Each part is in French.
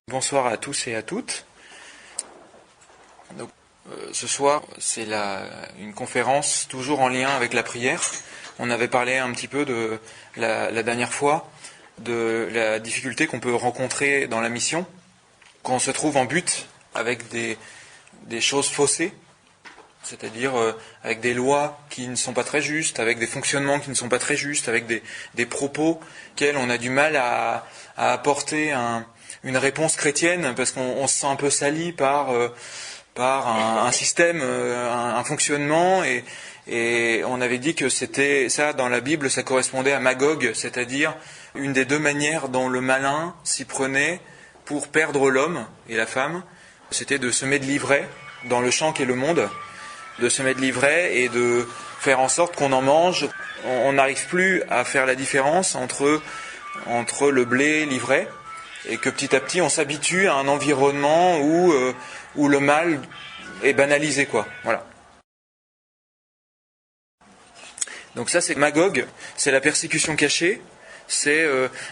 Bonsoir à tous et à toutes. Donc, ce soir, c'est une conférence toujours en lien avec la prière. On avait parlé un petit peu de la dernière fois de la difficulté qu'on peut rencontrer dans la mission quand on se trouve en but avec des choses faussées, c'est-à-dire avec des lois qui ne sont pas très justes, avec des fonctionnements qui ne sont pas très justes, avec des propos auxquels on a du mal à apporter une réponse chrétienne parce qu'on se sent un peu sali par un système, un fonctionnement, et on avait dit que c'était ça dans la Bible, ça correspondait à Magog, c'est-à-dire une des deux manières dont le malin s'y prenait pour perdre l'homme et la femme. C'était de semer de l'ivraie dans le champ qu'est le monde, de semer de l'ivraie et de faire en sorte qu'on en mange. On n'arrive plus à faire la différence entre le blé et l'ivraie, et que petit à petit on s'habitue à un environnement où le mal est banalisé, quoi. Voilà. Donc ça, c'est Magog, c'est la persécution cachée. C'est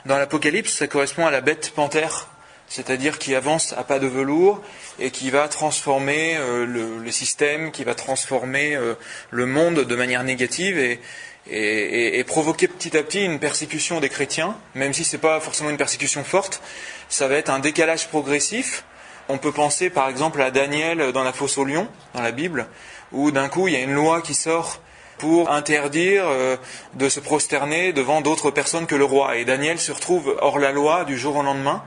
dans l'Apocalypse, ça correspond à la bête panthère, c'est-à-dire qui avance à pas de velours et qui va transformer le système, qui va transformer le monde de manière négative et provoquer petit à petit une persécution des chrétiens, même si c'est pas forcément une persécution forte. Ça va être un décalage progressif. On peut penser par exemple à Daniel dans la fosse aux lions, dans la Bible, où d'un coup il y a une loi qui sort pour interdire de se prosterner devant d'autres personnes que le roi. Et Daniel se retrouve hors la loi du jour au lendemain.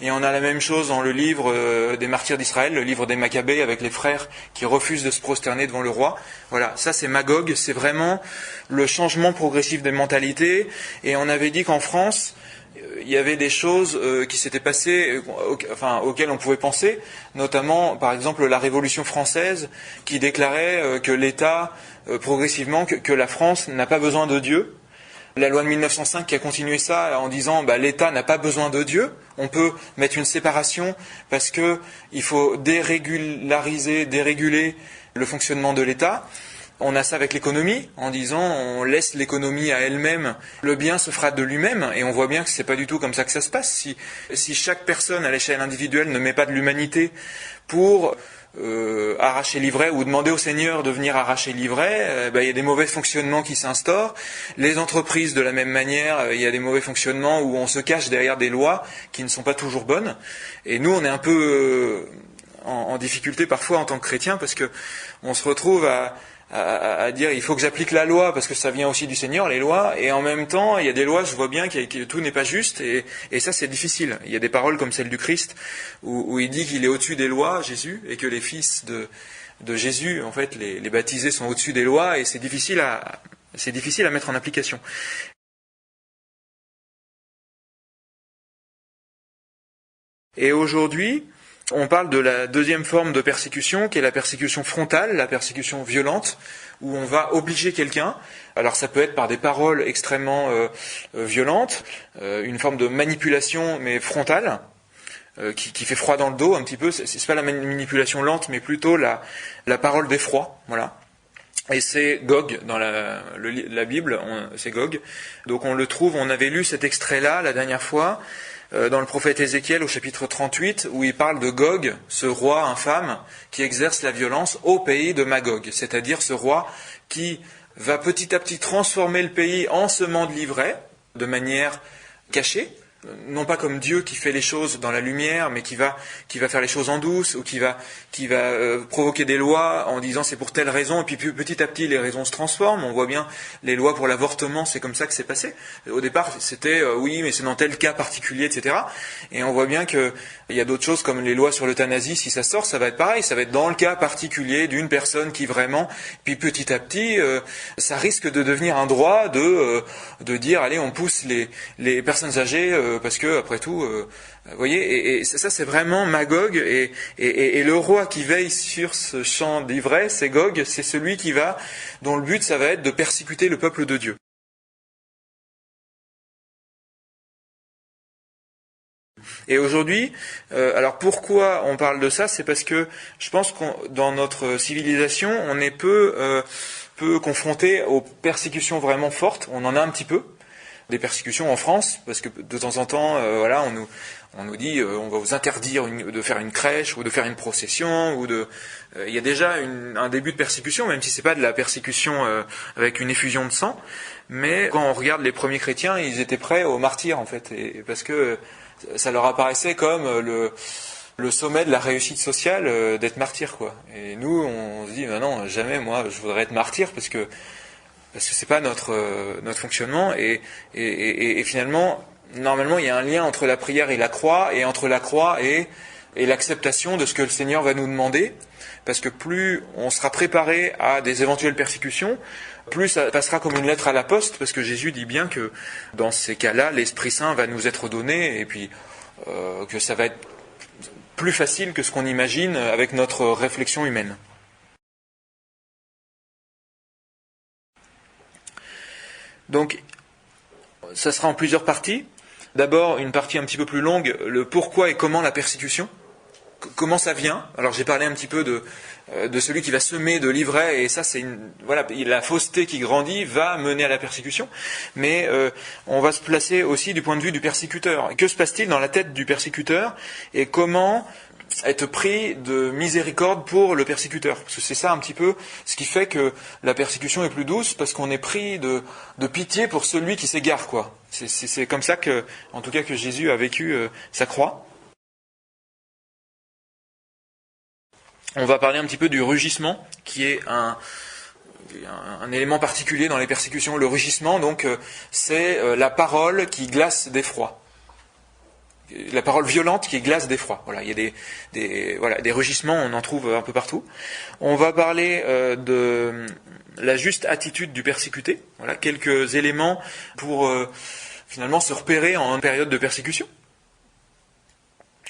Et on a la même chose dans le livre des martyrs d'Israël, le livre des Maccabées, avec les frères qui refusent de se prosterner devant le roi. Voilà, ça c'est Magog, c'est vraiment le changement progressif des mentalités. Et on avait dit qu'en France, il y avait des choses qui s'étaient passées, auxquelles on pouvait penser, notamment par exemple la Révolution française qui déclarait que l'État, progressivement, que la France n'a pas besoin de Dieu. La loi de 1905 qui a continué ça en disant l'État n'a pas besoin de Dieu. On peut mettre une séparation parce que il faut déréguler le fonctionnement de l'État. On a ça avec l'économie, en disant on laisse l'économie à elle-même, le bien se fera de lui-même, et on voit bien que c'est pas du tout comme ça que ça se passe. Si chaque personne à l'échelle individuelle ne met pas de l'humanité pour arracher l'ivraie ou demander au Seigneur de venir arracher l'ivraie, il y a des mauvais fonctionnements qui s'instaurent. Les entreprises, de la même manière, il y a des mauvais fonctionnements où on se cache derrière des lois qui ne sont pas toujours bonnes. Et nous, on est un peu en difficulté parfois en tant que chrétiens parce que on se retrouve à dire il faut que j'applique la loi parce que ça vient aussi du Seigneur, les lois, et en même temps il y a des lois, je vois bien que tout n'est pas juste, et ça c'est difficile. Il y a des paroles comme celle du Christ où il dit qu'il est au-dessus des lois, Jésus, et que les fils de Jésus, en fait les baptisés sont au-dessus des lois, et c'est difficile à mettre en application. Et aujourd'hui, on parle de la deuxième forme de persécution, qui est la persécution frontale, la persécution violente, où on va obliger quelqu'un. Alors ça peut être par des paroles extrêmement violentes, une forme de manipulation mais frontale, qui fait froid dans le dos un petit peu. C'est pas la manipulation lente, mais plutôt la parole d'effroi, voilà. Et c'est Gog dans la Bible, c'est Gog. Donc on le trouve, on avait lu cet extrait-là la dernière fois, dans le prophète Ézéchiel au chapitre 38, où il parle de Gog, ce roi infâme qui exerce la violence au pays de Magog, c'est-à-dire ce roi qui va petit à petit transformer le pays en semant de l'ivraie, de manière cachée, non pas comme Dieu qui fait les choses dans la lumière, mais qui va faire les choses en douce, ou qui va provoquer des lois en disant c'est pour telle raison, et puis petit à petit les raisons se transforment. On voit bien les lois pour l'avortement, c'est comme ça que c'est passé. Au départ c'était oui, mais c'est dans tel cas particulier, etc. Et on voit bien qu'il y a d'autres choses comme les lois sur l'euthanasie, si ça sort, ça va être pareil, ça va être dans le cas particulier d'une personne qui vraiment, puis petit à petit, ça risque de devenir un droit de dire allez, on pousse les personnes âgées parce que après tout, vous voyez, et ça c'est vraiment Magog, et le roi qui veille sur ce champ d'ivraie, c'est Gog, c'est celui dont le but ça va être de persécuter le peuple de Dieu. Et aujourd'hui, alors pourquoi on parle de ça, c'est parce que je pense que dans notre civilisation, on est peu confronté aux persécutions vraiment fortes, on en a un petit peu. des persécutions en France, parce que de temps en temps, voilà, on nous dit on va vous interdire de faire une crèche ou de faire une procession, ou il y a déjà un début de persécution, même si c'est pas de la persécution avec une effusion de sang. Mais quand on regarde les premiers chrétiens, ils étaient prêts au martyre en fait, et parce que ça leur apparaissait comme le sommet de la réussite sociale d'être martyr, quoi. Et nous, on se dit non, jamais moi je voudrais être martyr parce que c'est pas notre fonctionnement, et finalement normalement il y a un lien entre la prière et la croix, et entre la croix et l'acceptation de ce que le Seigneur va nous demander, parce que plus on sera préparé à des éventuelles persécutions, plus ça passera comme une lettre à la poste, parce que Jésus dit bien que dans ces cas-là, l'Esprit Saint va nous être donné, et puis que ça va être plus facile que ce qu'on imagine avec notre réflexion humaine. Donc, ça sera en plusieurs parties. D'abord, une partie un petit peu plus longue, le pourquoi et comment la persécution. Comment ça vient? Alors j'ai parlé un petit peu de celui qui va semer de l'ivraie, et ça c'est voilà, la fausseté qui grandit va mener à la persécution. Mais on va se placer aussi du point de vue du persécuteur. Que se passe-t-il dans la tête du persécuteur, et comment être pris de miséricorde pour le persécuteur? Parce que c'est ça un petit peu ce qui fait que la persécution est plus douce, parce qu'on est pris de pitié pour celui qui s'égare, quoi. C'est comme ça que, en tout cas, que Jésus a vécu sa croix. On va parler un petit peu du rugissement, qui est un élément particulier dans les persécutions. Le rugissement, donc, c'est la parole qui glace d'effroi. La parole violente qui glace d'effroi. Voilà, il y a des rugissements, on en trouve un peu partout. On va parler de la juste attitude du persécuté. Voilà, quelques éléments pour finalement se repérer en période de persécution.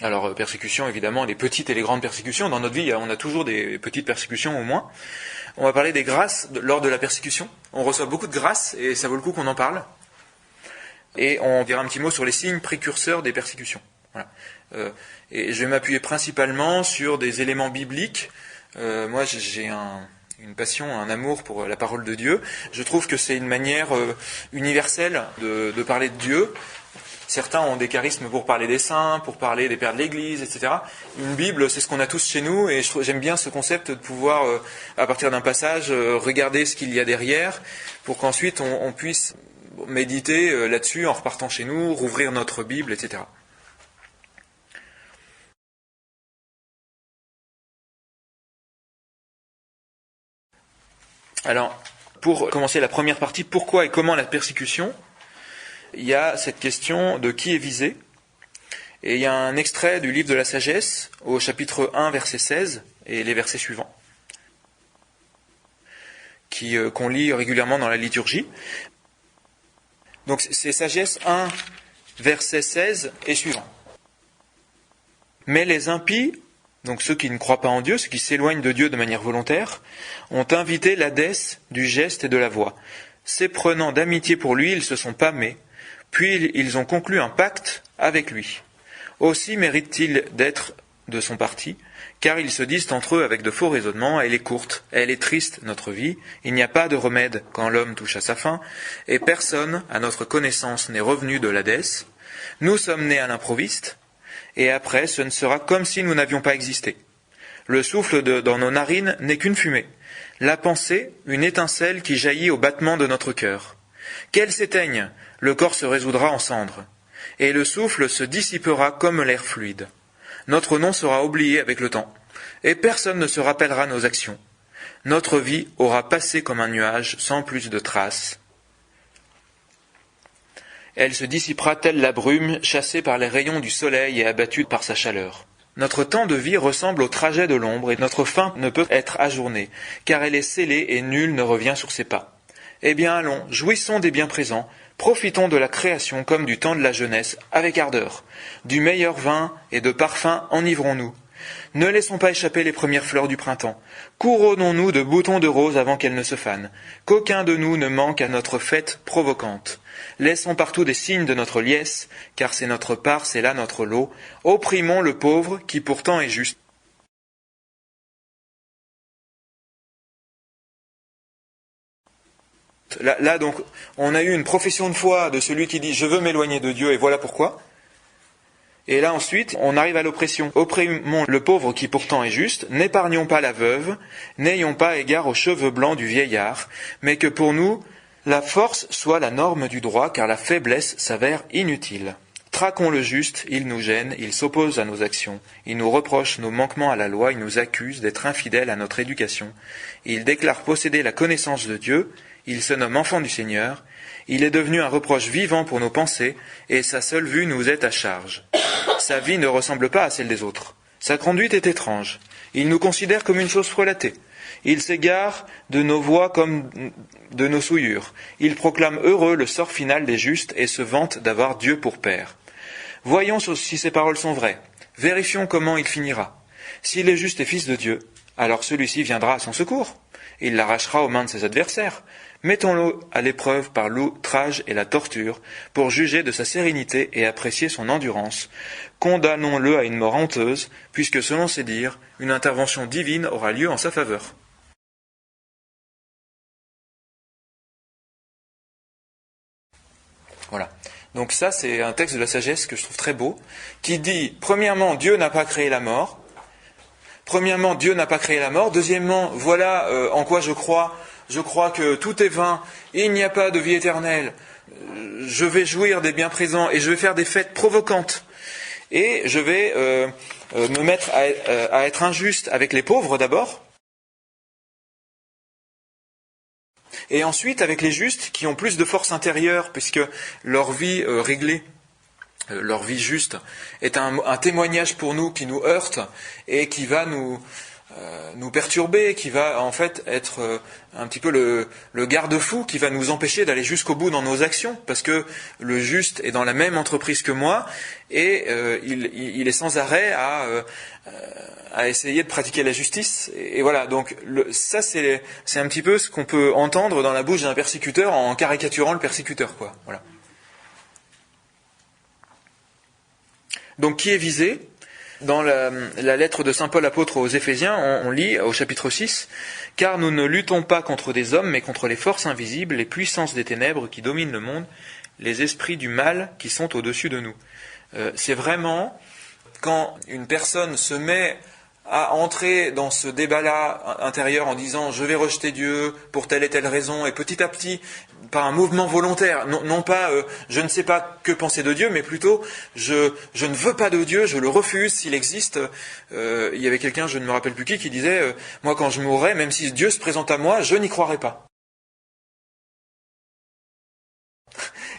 Alors, persécutions, évidemment, les petites et les grandes persécutions. Dans notre vie, on a toujours des petites persécutions au moins. On va parler des grâces lors de la persécution. On reçoit beaucoup de grâces, et ça vaut le coup qu'on en parle. Et on dira un petit mot sur les signes précurseurs des persécutions. Voilà. Et je vais m'appuyer principalement sur des éléments bibliques. Moi, j'ai une passion, un amour pour la parole de Dieu. Je trouve que c'est une manière universelle de parler de Dieu. Certains ont des charismes pour parler des saints, pour parler des pères de l'Église, etc. Une Bible, c'est ce qu'on a tous chez nous, et j'aime bien ce concept de pouvoir, à partir d'un passage, regarder ce qu'il y a derrière, pour qu'ensuite on puisse méditer là-dessus en repartant chez nous, rouvrir notre Bible, etc. Alors, pour commencer la première partie, pourquoi et comment la persécution? Il y a cette question de qui est visé. Et il y a un extrait du livre de la sagesse, au chapitre 1, verset 16, et les versets suivants, qu'on lit régulièrement dans la liturgie. Donc c'est sagesse 1, verset 16 et suivant. Mais les impies, donc ceux qui ne croient pas en Dieu, ceux qui s'éloignent de Dieu de manière volontaire, ont invité l'hadès du geste et de la voix. S'éprenant d'amitié pour lui, ils se sont pâmés, puis ils ont conclu un pacte avec lui. Aussi mérite-t-il d'être de son parti, car ils se disent entre eux avec de faux raisonnements, elle est courte, elle est triste, notre vie, il n'y a pas de remède quand l'homme touche à sa fin, et personne, à notre connaissance, n'est revenu de l'hadès. Nous sommes nés à l'improviste, et après ce ne sera comme si nous n'avions pas existé. Le souffle dans nos narines n'est qu'une fumée, la pensée, une étincelle qui jaillit au battement de notre cœur. Qu'elle s'éteigne, le corps se résoudra en cendres, et le souffle se dissipera comme l'air fluide. Notre nom sera oublié avec le temps, et personne ne se rappellera nos actions. Notre vie aura passé comme un nuage sans plus de traces. Elle se dissipera telle la brume, chassée par les rayons du soleil et abattue par sa chaleur. Notre temps de vie ressemble au trajet de l'ombre, et notre fin ne peut être ajournée, car elle est scellée et nul ne revient sur ses pas. Eh bien allons, jouissons des biens présents, profitons de la création comme du temps de la jeunesse, avec ardeur. Du meilleur vin et de parfum enivrons-nous. Ne laissons pas échapper les premières fleurs du printemps. Couronnons-nous de boutons de rose avant qu'elles ne se fanent. Qu'aucun de nous ne manque à notre fête provocante. Laissons partout des signes de notre liesse, car c'est notre part, c'est là notre lot. Opprimons le pauvre, qui pourtant est juste. Là, donc, on a eu une profession de foi de celui qui dit « je veux m'éloigner de Dieu et voilà pourquoi ». Et là ensuite, on arrive à l'oppression. Opprimons le pauvre qui pourtant est juste, n'épargnons pas la veuve, n'ayons pas égard aux cheveux blancs du vieillard, mais que pour nous, la force soit la norme du droit, car la faiblesse s'avère inutile. Traquons le juste, il nous gêne, il s'oppose à nos actions, il nous reproche nos manquements à la loi, il nous accuse d'être infidèles à notre éducation. Il déclare posséder la connaissance de Dieu, il se nomme enfant du Seigneur, il est devenu un reproche vivant pour nos pensées, et sa seule vue nous est à charge. Sa vie ne ressemble pas à celle des autres. Sa conduite est étrange. Il nous considère comme une chose frelatée. Il s'égare de nos voies comme de nos souillures. Il proclame heureux le sort final des justes et se vante d'avoir Dieu pour Père. Voyons si ces paroles sont vraies. Vérifions comment il finira. S'il est juste et fils de Dieu, alors celui-ci viendra à son secours. Il l'arrachera aux mains de ses adversaires. Mettons-le à l'épreuve par l'outrage et la torture, pour juger de sa sérénité et apprécier son endurance. Condamnons-le à une mort honteuse, puisque selon ses dires, une intervention divine aura lieu en sa faveur. Voilà. Donc ça, c'est un texte de la sagesse que je trouve très beau, qui dit, premièrement, Dieu n'a pas créé la mort. Premièrement, Dieu n'a pas créé la mort. Deuxièmement, voilà en quoi je crois. Je crois que tout est vain, et il n'y a pas de vie éternelle. Je vais jouir des biens présents et je vais faire des fêtes provocantes. Et je vais me mettre à être injuste avec les pauvres d'abord. Et ensuite avec les justes qui ont plus de force intérieure, puisque leur vie réglée, leur vie juste, est un témoignage pour nous qui nous heurte et qui va nous perturber, qui va en fait être un petit peu le garde-fou qui va nous empêcher d'aller jusqu'au bout dans nos actions, parce que le juste est dans la même entreprise que moi et il est sans arrêt à essayer de pratiquer la justice. Et voilà, donc ça c'est un petit peu ce qu'on peut entendre dans la bouche d'un persécuteur en caricaturant le persécuteur, quoi. Voilà. Donc qui est visé ? Dans la lettre de saint Paul apôtre aux Éphésiens, on lit au chapitre 6 « Car nous ne luttons pas contre des hommes, mais contre les forces invisibles, les puissances des ténèbres qui dominent le monde, les esprits du mal qui sont au-dessus de nous. » C'est vraiment quand une personne se met à entrer dans ce débat-là intérieur en disant « je vais rejeter Dieu pour telle et telle raison » et petit à petit, par un mouvement volontaire, non pas je ne sais pas que penser de Dieu, mais plutôt je ne veux pas de Dieu, je le refuse s'il existe. Il y avait quelqu'un, je ne me rappelle plus qui disait « moi quand je mourrai, même si Dieu se présente à moi, je n'y croirai pas ».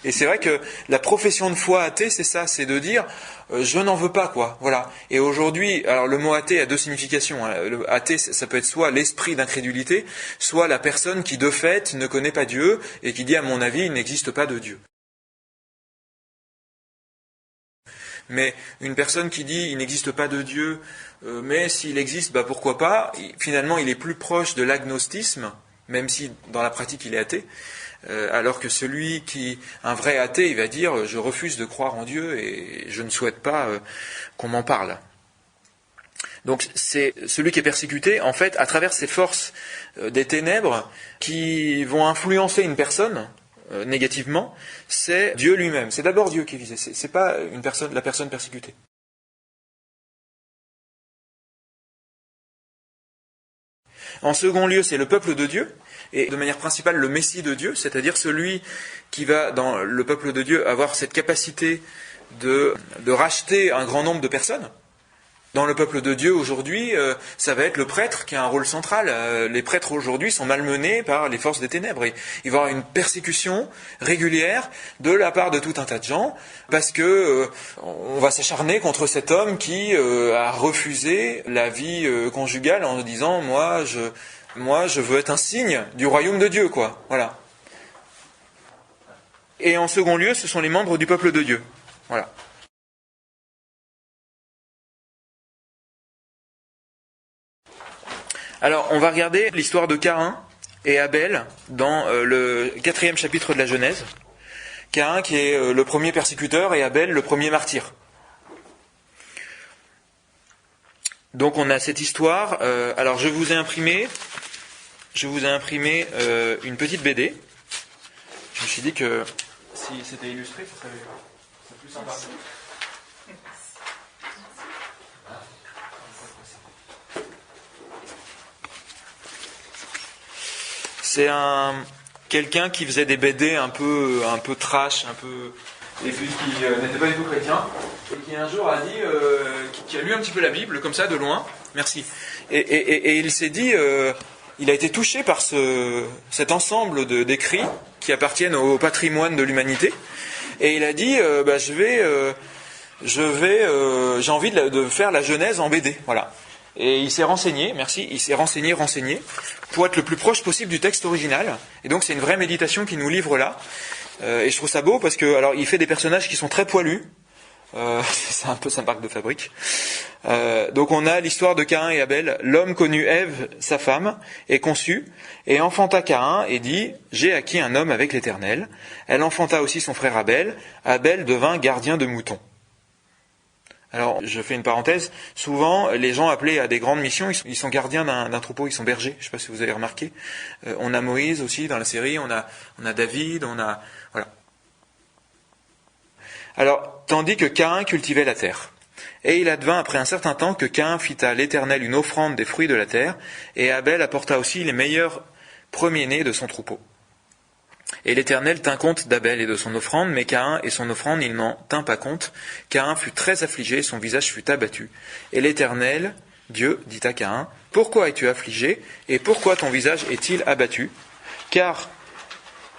Et c'est vrai que la profession de foi athée, c'est ça, c'est de dire je n'en veux pas, quoi. Voilà. Et aujourd'hui, alors le mot athée a deux significations. Hein. Le athée, ça peut être soit l'esprit d'incrédulité, soit la personne qui de fait ne connaît pas Dieu et qui dit à mon avis il n'existe pas de Dieu. Mais une personne qui dit il n'existe pas de Dieu, mais s'il existe, bah pourquoi pas, finalement il est plus proche de l'agnostisme, même si dans la pratique il est athée. Alors que un vrai athée, il va dire je refuse de croire en Dieu et je ne souhaite pas qu'on m'en parle. Donc c'est celui qui est persécuté, en fait, à travers ces forces des ténèbres qui vont influencer une personne négativement, c'est Dieu lui-même. C'est d'abord Dieu qui est visé, c'est pas la personne persécutée. En second lieu, c'est le peuple de Dieu, et de manière principale le Messie de Dieu, c'est-à-dire celui qui va, dans le peuple de Dieu, avoir cette capacité de racheter un grand nombre de personnes. Dans le peuple de Dieu aujourd'hui, ça va être le prêtre qui a un rôle central. Les prêtres aujourd'hui sont malmenés par les forces des ténèbres. Et il va y avoir une persécution régulière de la part de tout un tas de gens, parce que on va s'acharner contre cet homme qui a refusé la vie conjugale en disant moi je veux être un signe du royaume de Dieu, quoi. Voilà. Et en second lieu, ce sont les membres du peuple de Dieu. Voilà. Alors, on va regarder l'histoire de Caïn et Abel dans le 4e chapitre de la Genèse. Caïn qui est le premier persécuteur et Abel le premier martyr. Donc on a cette histoire. Alors je vous ai imprimé une petite BD Je me suis dit que si c'était illustré, ce serait plus sympa. C'est quelqu'un qui faisait des BD un peu trash, et puis qui n'était pas du tout chrétien, et qui un jour a dit, qui a lu un petit peu la Bible, comme ça, de loin, merci, et il s'est dit, il a été touché par cet ensemble d'écrits qui appartiennent au patrimoine de l'humanité, et il a dit, j'ai envie de faire la Genèse en BD, voilà. Et il s'est renseigné, renseigné, pour être le plus proche possible du texte original. Et donc c'est une vraie méditation qu'il nous livre là. Et je trouve ça beau parce que, alors, il fait des personnages qui sont très poilus. C'est un peu sa marque de fabrique. Donc on a l'histoire de Caïn et Abel. L'homme connut Ève, sa femme, et conçut, et enfanta Caïn, et dit, j'ai acquis un homme avec l'Éternel. Elle enfanta aussi son frère Abel. Abel devint gardien de moutons. Alors, je fais une parenthèse, souvent, les gens appelés à des grandes missions, ils sont gardiens d'un troupeau, ils sont bergers, je ne sais pas si vous avez remarqué. On a Moïse aussi dans la série, on a David, voilà. Alors, tandis que Caïn cultivait la terre. Et il advint après un certain temps que Caïn fit à l'Éternel une offrande des fruits de la terre, et Abel apporta aussi les meilleurs premiers-nés de son troupeau. Et l'Éternel tint compte d'Abel et de son offrande, mais Caïn et son offrande, il n'en tint pas compte. Caïn fut très affligé, son visage fut abattu. Et l'Éternel, Dieu, dit à Caïn, « Pourquoi es-tu affligé, et pourquoi ton visage est-il abattu ? Car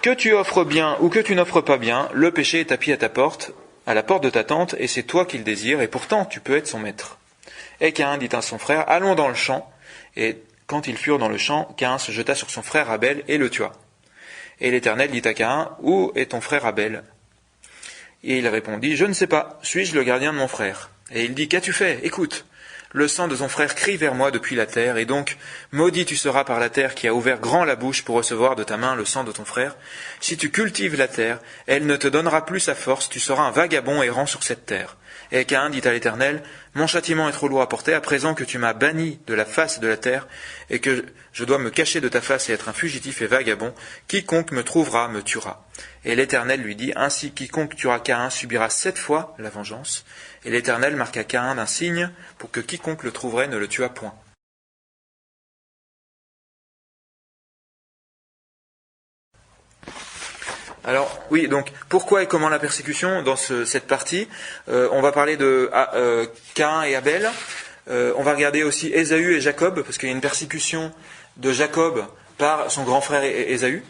que tu offres bien ou que tu n'offres pas bien, le péché est tapis à ta porte, à la porte de ta tente, et c'est toi qui le désires, et pourtant tu peux être son maître. » Et Caïn dit à son frère, « Allons dans le champ. » Et quand ils furent dans le champ, Caïn se jeta sur son frère Abel et le tua. Et l'Éternel dit à Caïn, « Où est ton frère Abel ?» Et il répondit, « Je ne sais pas, suis-je le gardien de mon frère ?» Et il dit, « Qu'as-tu fait ? Écoute, le sang de ton frère crie vers moi depuis la terre, et donc maudit tu seras par la terre qui a ouvert grand la bouche pour recevoir de ta main le sang de ton frère. Si tu cultives la terre, elle ne te donnera plus sa force, tu seras un vagabond errant sur cette terre. » Et Caïn dit à l'Éternel, « Mon châtiment est trop lourd à porter, à présent que tu m'as banni de la face de la terre, et que je dois me cacher de ta face et être un fugitif et vagabond, quiconque me trouvera me tuera. » Et l'Éternel lui dit, « Ainsi quiconque tuera Caïn subira 7 fois la vengeance. » Et l'Éternel marqua Caïn d'un signe, pour que quiconque le trouverait ne le tuât point. Alors, oui, donc, pourquoi et comment la persécution dans cette partie on va parler de Caïn et Abel. On va regarder aussi Ésaü et Jacob, parce qu'il y a une persécution de Jacob par son grand frère Ésaü.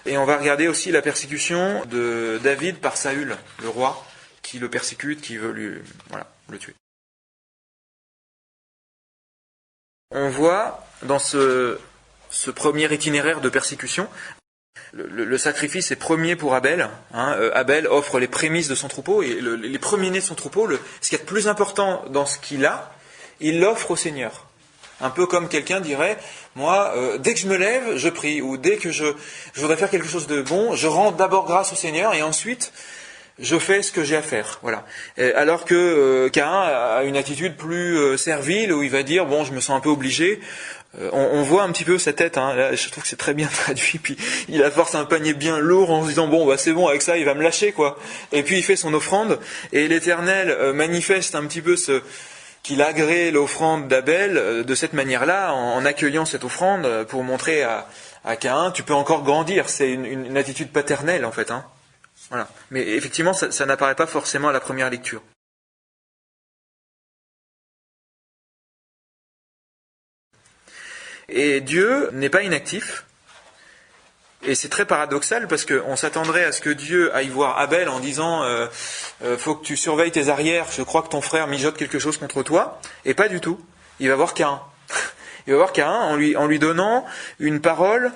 Et on va regarder aussi la persécution de David par Saül, le roi, qui le persécute, qui veut le tuer. On voit dans ce premier itinéraire de persécution, le sacrifice est premier pour Abel. Abel offre les prémices de son troupeau, et les premiers-nés de son troupeau, ce qu'il y a de plus important dans ce qu'il a, il l'offre au Seigneur. Un peu comme quelqu'un dirait, moi, dès que je me lève, je prie, ou dès que je voudrais faire quelque chose de bon, je rends d'abord grâce au Seigneur, et ensuite, je fais ce que j'ai à faire. Voilà. Alors que Caïn a une attitude plus servile, où il va dire, bon, je me sens un peu obligé. On voit un petit peu sa tête, là, je trouve que c'est très bien traduit, puis il apporte un panier bien lourd en se disant, bon, c'est bon, avec ça, il va me lâcher, quoi. Et puis il fait son offrande, et l'Éternel manifeste un petit peu qu'il agrée l'offrande d'Abel de cette manière-là, en accueillant cette offrande, pour montrer à Caïn, tu peux encore grandir. C'est une attitude paternelle, en fait. Voilà. Mais effectivement, ça n'apparaît pas forcément à la première lecture. Et Dieu n'est pas inactif. Et c'est très paradoxal parce qu'on s'attendrait à ce que Dieu aille voir Abel en disant faut que tu surveilles tes arrières, je crois que ton frère mijote quelque chose contre toi. Et pas du tout. Il va voir Caïn. Il va voir Caïn en lui donnant une parole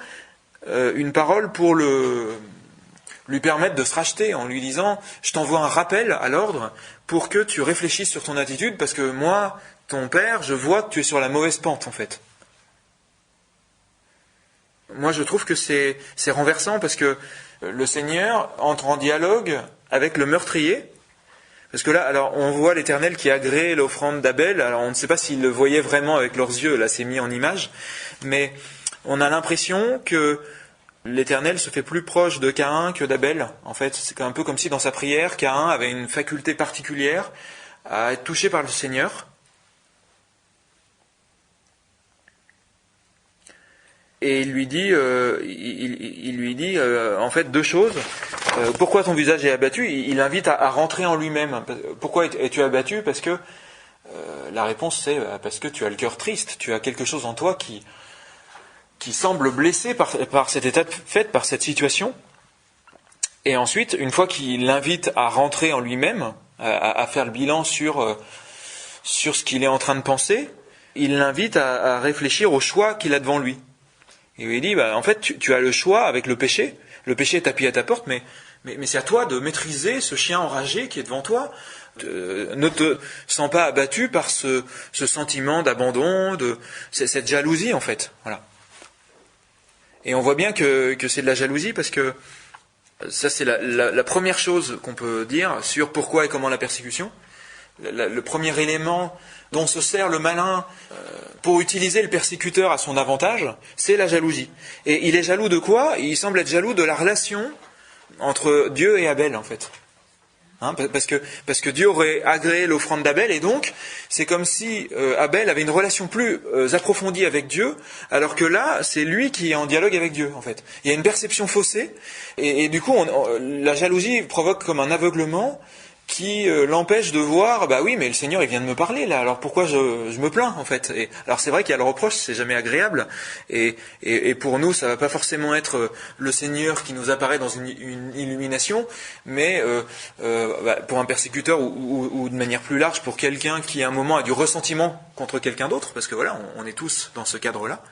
pour lui permettre de se racheter, en lui disant je t'envoie un rappel à l'ordre pour que tu réfléchisses sur ton attitude, parce que moi, ton père, je vois que tu es sur la mauvaise pente en fait. Moi, je trouve que c'est renversant parce que le Seigneur entre en dialogue avec le meurtrier. Parce que là, alors, on voit l'Éternel qui agrée l'offrande d'Abel. Alors, on ne sait pas s'ils le voyaient vraiment avec leurs yeux. Là, c'est mis en image. Mais on a l'impression que l'Éternel se fait plus proche de Caïn que d'Abel. En fait, c'est un peu comme si dans sa prière, Caïn avait une faculté particulière à être touché par le Seigneur. Et il lui dit, en fait, deux choses. Pourquoi ton visage est abattu ? Il invite à rentrer en lui-même. Pourquoi es-tu abattu ? Parce que la réponse c'est parce que tu as le cœur triste. Tu as quelque chose en toi qui semble blessé par cet état de fait, par cette situation. Et ensuite, une fois qu'il l'invite à rentrer en lui-même, à faire le bilan sur ce qu'il est en train de penser, il l'invite à réfléchir au choix qu'il a devant lui. Et il dit, en fait, tu as le choix avec le péché. Le péché est tapis à ta porte, mais c'est à toi de maîtriser ce chien enragé qui est devant toi. Ne te sens pas abattu par ce sentiment d'abandon, cette jalousie, en fait. Voilà. Et on voit bien que c'est de la jalousie, parce que ça, c'est la première chose qu'on peut dire sur pourquoi et comment la persécution. Le premier élément dont se sert le malin pour utiliser le persécuteur à son avantage, c'est la jalousie. Et il est jaloux de quoi ? Il semble être jaloux de la relation entre Dieu et Abel, en fait. Parce que Dieu aurait agréé l'offrande d'Abel, et donc c'est comme si Abel avait une relation plus approfondie avec Dieu, alors que là, c'est lui qui est en dialogue avec Dieu, en fait. Il y a une perception faussée, et du coup, la jalousie provoque comme un aveuglement qui l'empêche de voir, oui, mais le Seigneur, il vient de me parler, là, alors pourquoi je me plains, en fait. Alors c'est vrai qu'il y a le reproche, c'est jamais agréable, et pour nous, ça va pas forcément être le Seigneur qui nous apparaît dans une illumination, mais pour un persécuteur, ou de manière plus large, pour quelqu'un qui à un moment a du ressentiment contre quelqu'un d'autre, parce que voilà, on est tous dans ce cadre-là,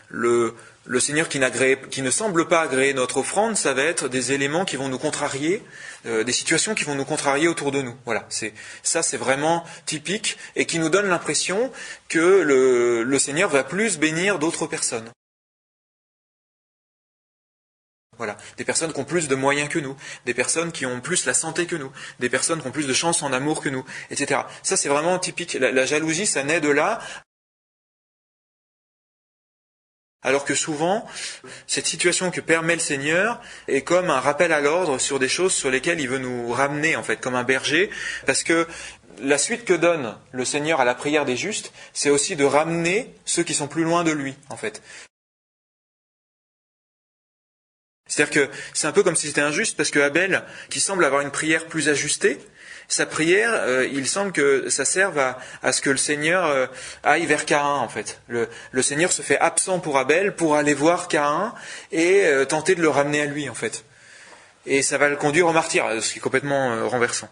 le Seigneur qui ne semble pas agréer notre offrande, ça va être des éléments qui vont nous contrarier, des situations qui vont nous contrarier autour de nous. Voilà, c'est vraiment typique, et qui nous donne l'impression que le Seigneur va plus bénir d'autres personnes. Voilà, des personnes qui ont plus de moyens que nous, des personnes qui ont plus la santé que nous, des personnes qui ont plus de chance en amour que nous, etc. Ça, c'est vraiment typique. La jalousie, ça naît de là. Alors que souvent, cette situation que permet le Seigneur est comme un rappel à l'ordre sur des choses sur lesquelles il veut nous ramener, en fait, comme un berger, parce que la suite que donne le Seigneur à la prière des justes, c'est aussi de ramener ceux qui sont plus loin de lui, en fait. C'est-à-dire que c'est un peu comme si c'était injuste, parce que Abel, qui semble avoir une prière plus ajustée, sa prière, il semble que ça serve à ce que le Seigneur aille vers Caïn, en fait. Le Seigneur se fait absent pour Abel pour aller voir Caïn et tenter de le ramener à lui, en fait. Et ça va le conduire au martyre, ce qui est complètement renversant.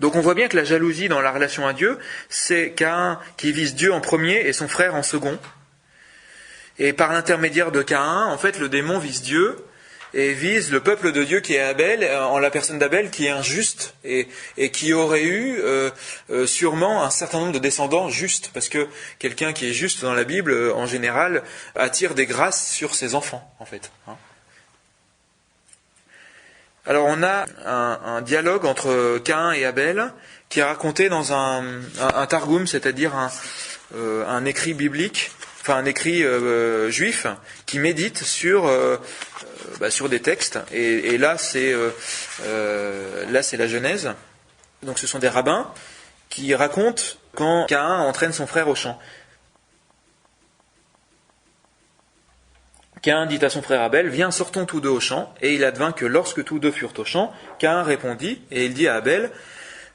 Donc on voit bien que la jalousie dans la relation à Dieu, c'est Caïn qui vise Dieu en premier et son frère en second. Et par l'intermédiaire de Caïn, en fait, le démon vise Dieu, et vise le peuple de Dieu qui est Abel, en la personne d'Abel qui est injuste, et qui aurait eu sûrement un certain nombre de descendants justes, parce que quelqu'un qui est juste dans la Bible, en général, attire des grâces sur ses enfants, en fait. Alors on a un dialogue entre Caïn et Abel, qui est raconté dans un targum, c'est-à-dire un écrit biblique, enfin un écrit juif, qui médite sur des textes, et là c'est la Genèse. Donc ce sont des rabbins qui racontent quand Caïn entraîne son frère au champ. Caïn dit à son frère Abel, viens, sortons tous deux au champ. Et il advint que lorsque tous deux furent au champ, Caïn répondit, et il dit à Abel,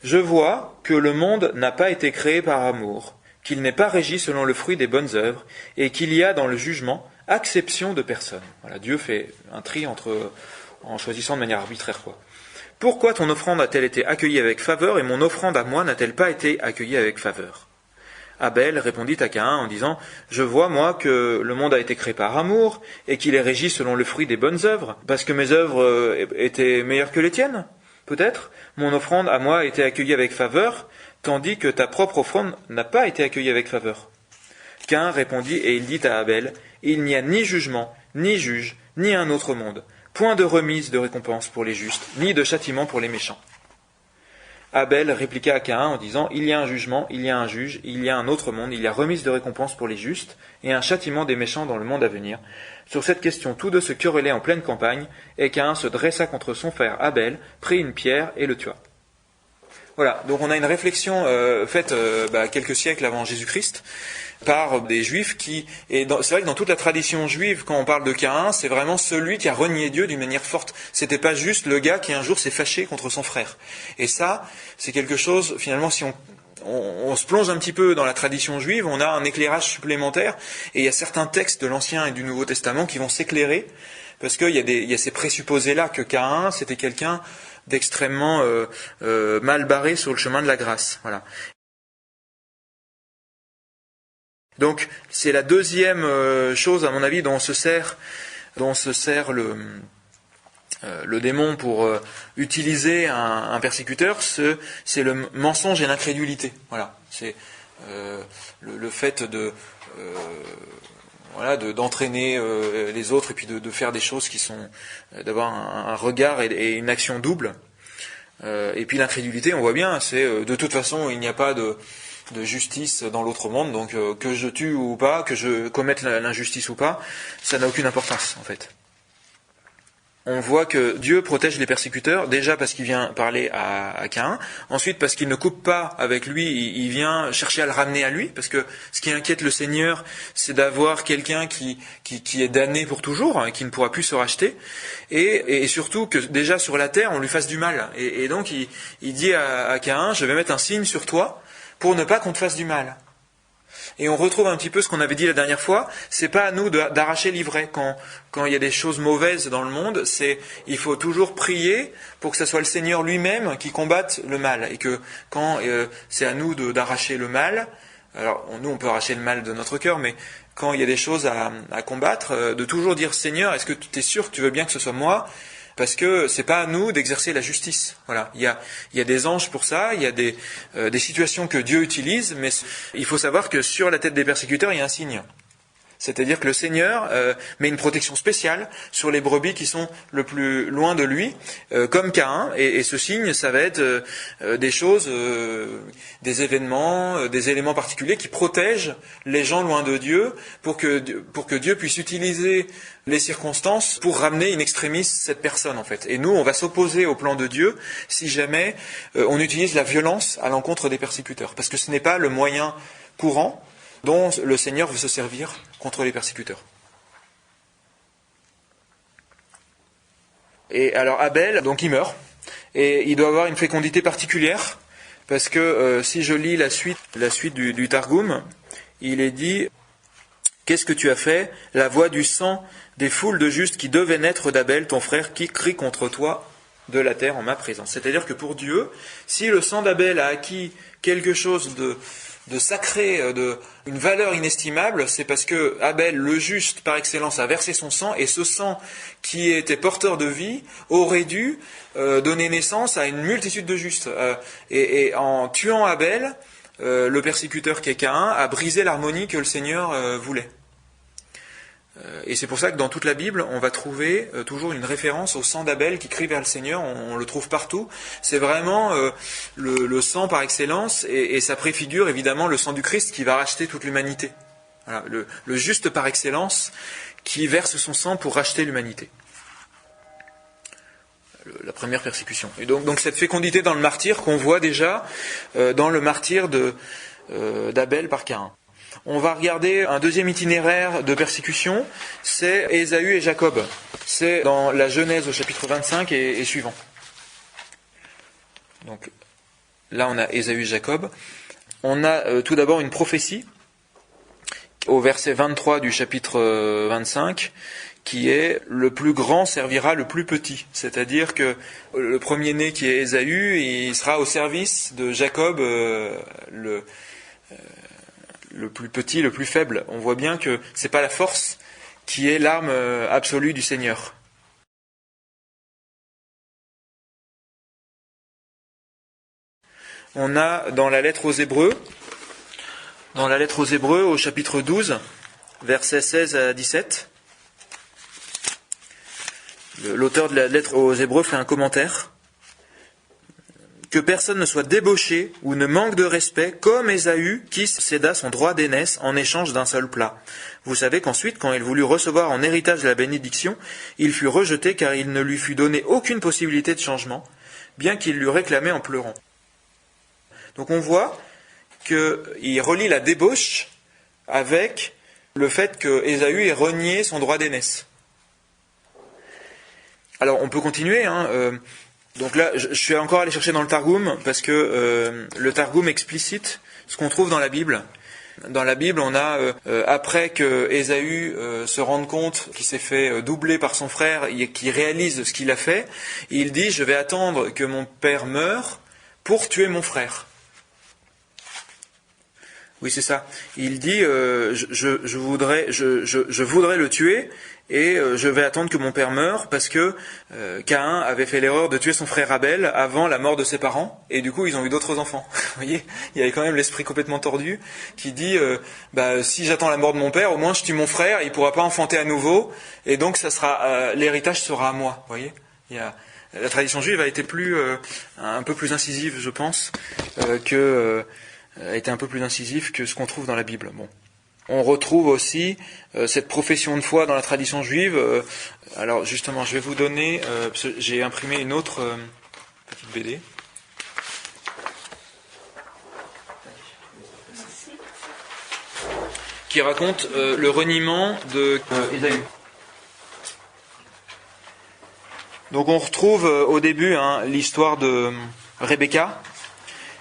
je vois que le monde n'a pas été créé par amour, qu'il n'est pas régi selon le fruit des bonnes œuvres, et qu'il y a dans le jugement acception de personne. Voilà, Dieu fait un tri en choisissant de manière arbitraire, quoi. Pourquoi ton offrande a-t-elle été accueillie avec faveur, et mon offrande à moi n'a-t-elle pas été accueillie avec faveur ? Abel répondit à Caïn en disant, je vois, moi, que le monde a été créé par amour, et qu'il est régi selon le fruit des bonnes œuvres, parce que mes œuvres étaient meilleures que les tiennes, peut-être. Mon offrande à moi a été accueillie avec faveur, tandis que ta propre offrande n'a pas été accueillie avec faveur. Caïn répondit, et il dit à Abel, il n'y a ni jugement, ni juge, ni un autre monde, point de remise de récompense pour les justes, ni de châtiment pour les méchants. Abel répliqua à Caïn en disant « Il y a un jugement, il y a un juge, il y a un autre monde, il y a remise de récompense pour les justes, et un châtiment des méchants dans le monde à venir. » Sur cette question, tous deux se querellaient en pleine campagne, et Caïn se dressa contre son frère Abel, prit une pierre et le tua. Voilà, donc on a une réflexion faite quelques siècles avant Jésus-Christ, par des juifs c'est vrai que dans toute la tradition juive, quand on parle de Caïn, c'est vraiment celui qui a renié Dieu d'une manière forte. C'était pas juste le gars qui un jour s'est fâché contre son frère. Et ça, c'est quelque chose, finalement, si on se plonge un petit peu dans la tradition juive, on a un éclairage supplémentaire, et il y a certains textes de l'Ancien et du Nouveau Testament qui vont s'éclairer, parce qu'il y a ces présupposés-là que Caïn, c'était quelqu'un d'extrêmement mal barré sur le chemin de la grâce. Voilà. Donc c'est la deuxième chose, à mon avis, dont se sert le démon pour utiliser un persécuteur, c'est le mensonge et l'incrédulité. Voilà, c'est le fait d'entraîner les autres et puis de faire des choses qui sont d'avoir un regard et une action double. Et puis l'incrédulité, on voit bien, c'est de toute façon il n'y a pas de justice dans l'autre monde, donc que je tue ou pas, que je commette l'injustice ou pas, ça n'a aucune importance en fait. On voit que Dieu protège les persécuteurs, déjà parce qu'il vient parler à Caïn, ensuite parce qu'il ne coupe pas avec lui, il vient chercher à le ramener à lui, parce que ce qui inquiète le Seigneur, c'est d'avoir quelqu'un qui est damné pour toujours, qui ne pourra plus se racheter, et surtout que déjà sur la terre, on lui fasse du mal. Et donc il dit à Caïn, je vais mettre un signe sur toi, pour ne pas qu'on te fasse du mal. Et on retrouve un petit peu ce qu'on avait dit la dernière fois, c'est pas à nous d'arracher l'ivraie quand il y a des choses mauvaises dans le monde, il faut toujours prier pour que ce soit le Seigneur lui-même qui combatte le mal, et que quand c'est à nous d'arracher le mal, alors nous on peut arracher le mal de notre cœur, mais quand il y a des choses à combattre, de toujours dire Seigneur, est-ce que tu es sûr que tu veux bien que ce soit moi ? Parce que c'est pas à nous d'exercer la justice. Voilà, il y a des anges pour ça, il y a des situations que Dieu utilise, mais il faut savoir que sur la tête des persécuteurs, il y a un signe. C'est-à-dire que le Seigneur met une protection spéciale sur les brebis qui sont le plus loin de lui, comme Caïn, et ce signe, ça va être des choses, des événements, des éléments particuliers qui protègent les gens loin de Dieu, pour que Dieu puisse utiliser les circonstances pour ramener in extremis cette personne en fait. Et nous, on va s'opposer au plan de Dieu si jamais on utilise la violence à l'encontre des persécuteurs, parce que ce n'est pas le moyen courant dont le Seigneur veut se servir contre les persécuteurs. Et alors Abel, donc il meurt, et il doit avoir une fécondité particulière, parce que si je lis la suite du Targum, il est dit « Qu'est-ce que tu as fait ? La voix du sang des foules de justes qui devaient naître d'Abel, ton frère, qui crie contre toi de la terre en ma présence. » C'est-à-dire que pour Dieu, si le sang d'Abel a acquis quelque chose de sacré, une valeur inestimable, c'est parce que Abel, le juste par excellence, a versé son sang, et ce sang qui était porteur de vie aurait dû donner naissance à une multitude de justes. Et en tuant Abel, le persécuteur qui est Caïn a brisé l'harmonie que le Seigneur voulait. Et c'est pour ça que dans toute la Bible, on va trouver toujours une référence au sang d'Abel qui crie vers le Seigneur, on le trouve partout. C'est vraiment le sang par excellence, et ça préfigure évidemment le sang du Christ qui va racheter toute l'humanité. Voilà, le juste par excellence qui verse son sang pour racheter l'humanité. La première persécution. Et donc cette fécondité dans le martyr qu'on voit déjà dans le martyr d'Abel par Caïn. On va regarder un deuxième itinéraire de persécution, c'est Ésaü et Jacob. C'est dans la Genèse au chapitre 25 et suivant. Donc là on a Ésaü et Jacob. On a tout d'abord une prophétie au verset 23 du chapitre 25 qui est « Le plus grand servira le plus petit ». C'est-à-dire que le premier-né qui est Ésaü, il sera au service de Jacob, le plus petit, le plus faible. On voit bien que c'est pas la force qui est l'arme absolue du Seigneur. On a dans la lettre aux Hébreux, au chapitre 12, versets 16 à 17, l'auteur de la lettre aux Hébreux fait un commentaire que personne ne soit débauché ou ne manque de respect, comme Ésaü qui céda son droit d'aînesse en échange d'un seul plat. Vous savez qu'ensuite, quand il voulut recevoir en héritage la bénédiction, il fut rejeté car il ne lui fut donné aucune possibilité de changement, bien qu'il l'eût réclamé en pleurant. Donc on voit qu'il relie la débauche avec le fait que Ésaü ait renié son droit d'aînesse. Alors on peut continuer, donc là je suis encore allé chercher dans le Targum, parce que le Targum explicite ce qu'on trouve dans la Bible. Dans la Bible, on a, après que Ésaü se rende compte qu'il s'est fait doubler par son frère, et qu'il réalise ce qu'il a fait, il dit « Je vais attendre que mon père meure pour tuer mon frère ». Oui, c'est ça. Il dit je voudrais le tuer et je vais attendre que mon père meure parce que Caïn avait fait l'erreur de tuer son frère Abel avant la mort de ses parents et du coup ils ont eu d'autres enfants. Vous voyez, il y avait quand même l'esprit complètement tordu qui dit si j'attends la mort de mon père, au moins je tue mon frère, il pourra pas enfanter à nouveau et donc ça sera l'héritage sera à moi. Vous voyez, la tradition juive a été un peu plus incisive, je pense, a été un peu plus incisif que ce qu'on trouve dans la Bible. Bon. On retrouve aussi cette profession de foi dans la tradition juive. Alors justement, je vais vous donner, j'ai imprimé une autre petite BD. Qui raconte le reniement de Ésaü. Donc on retrouve au début l'histoire de Rebecca.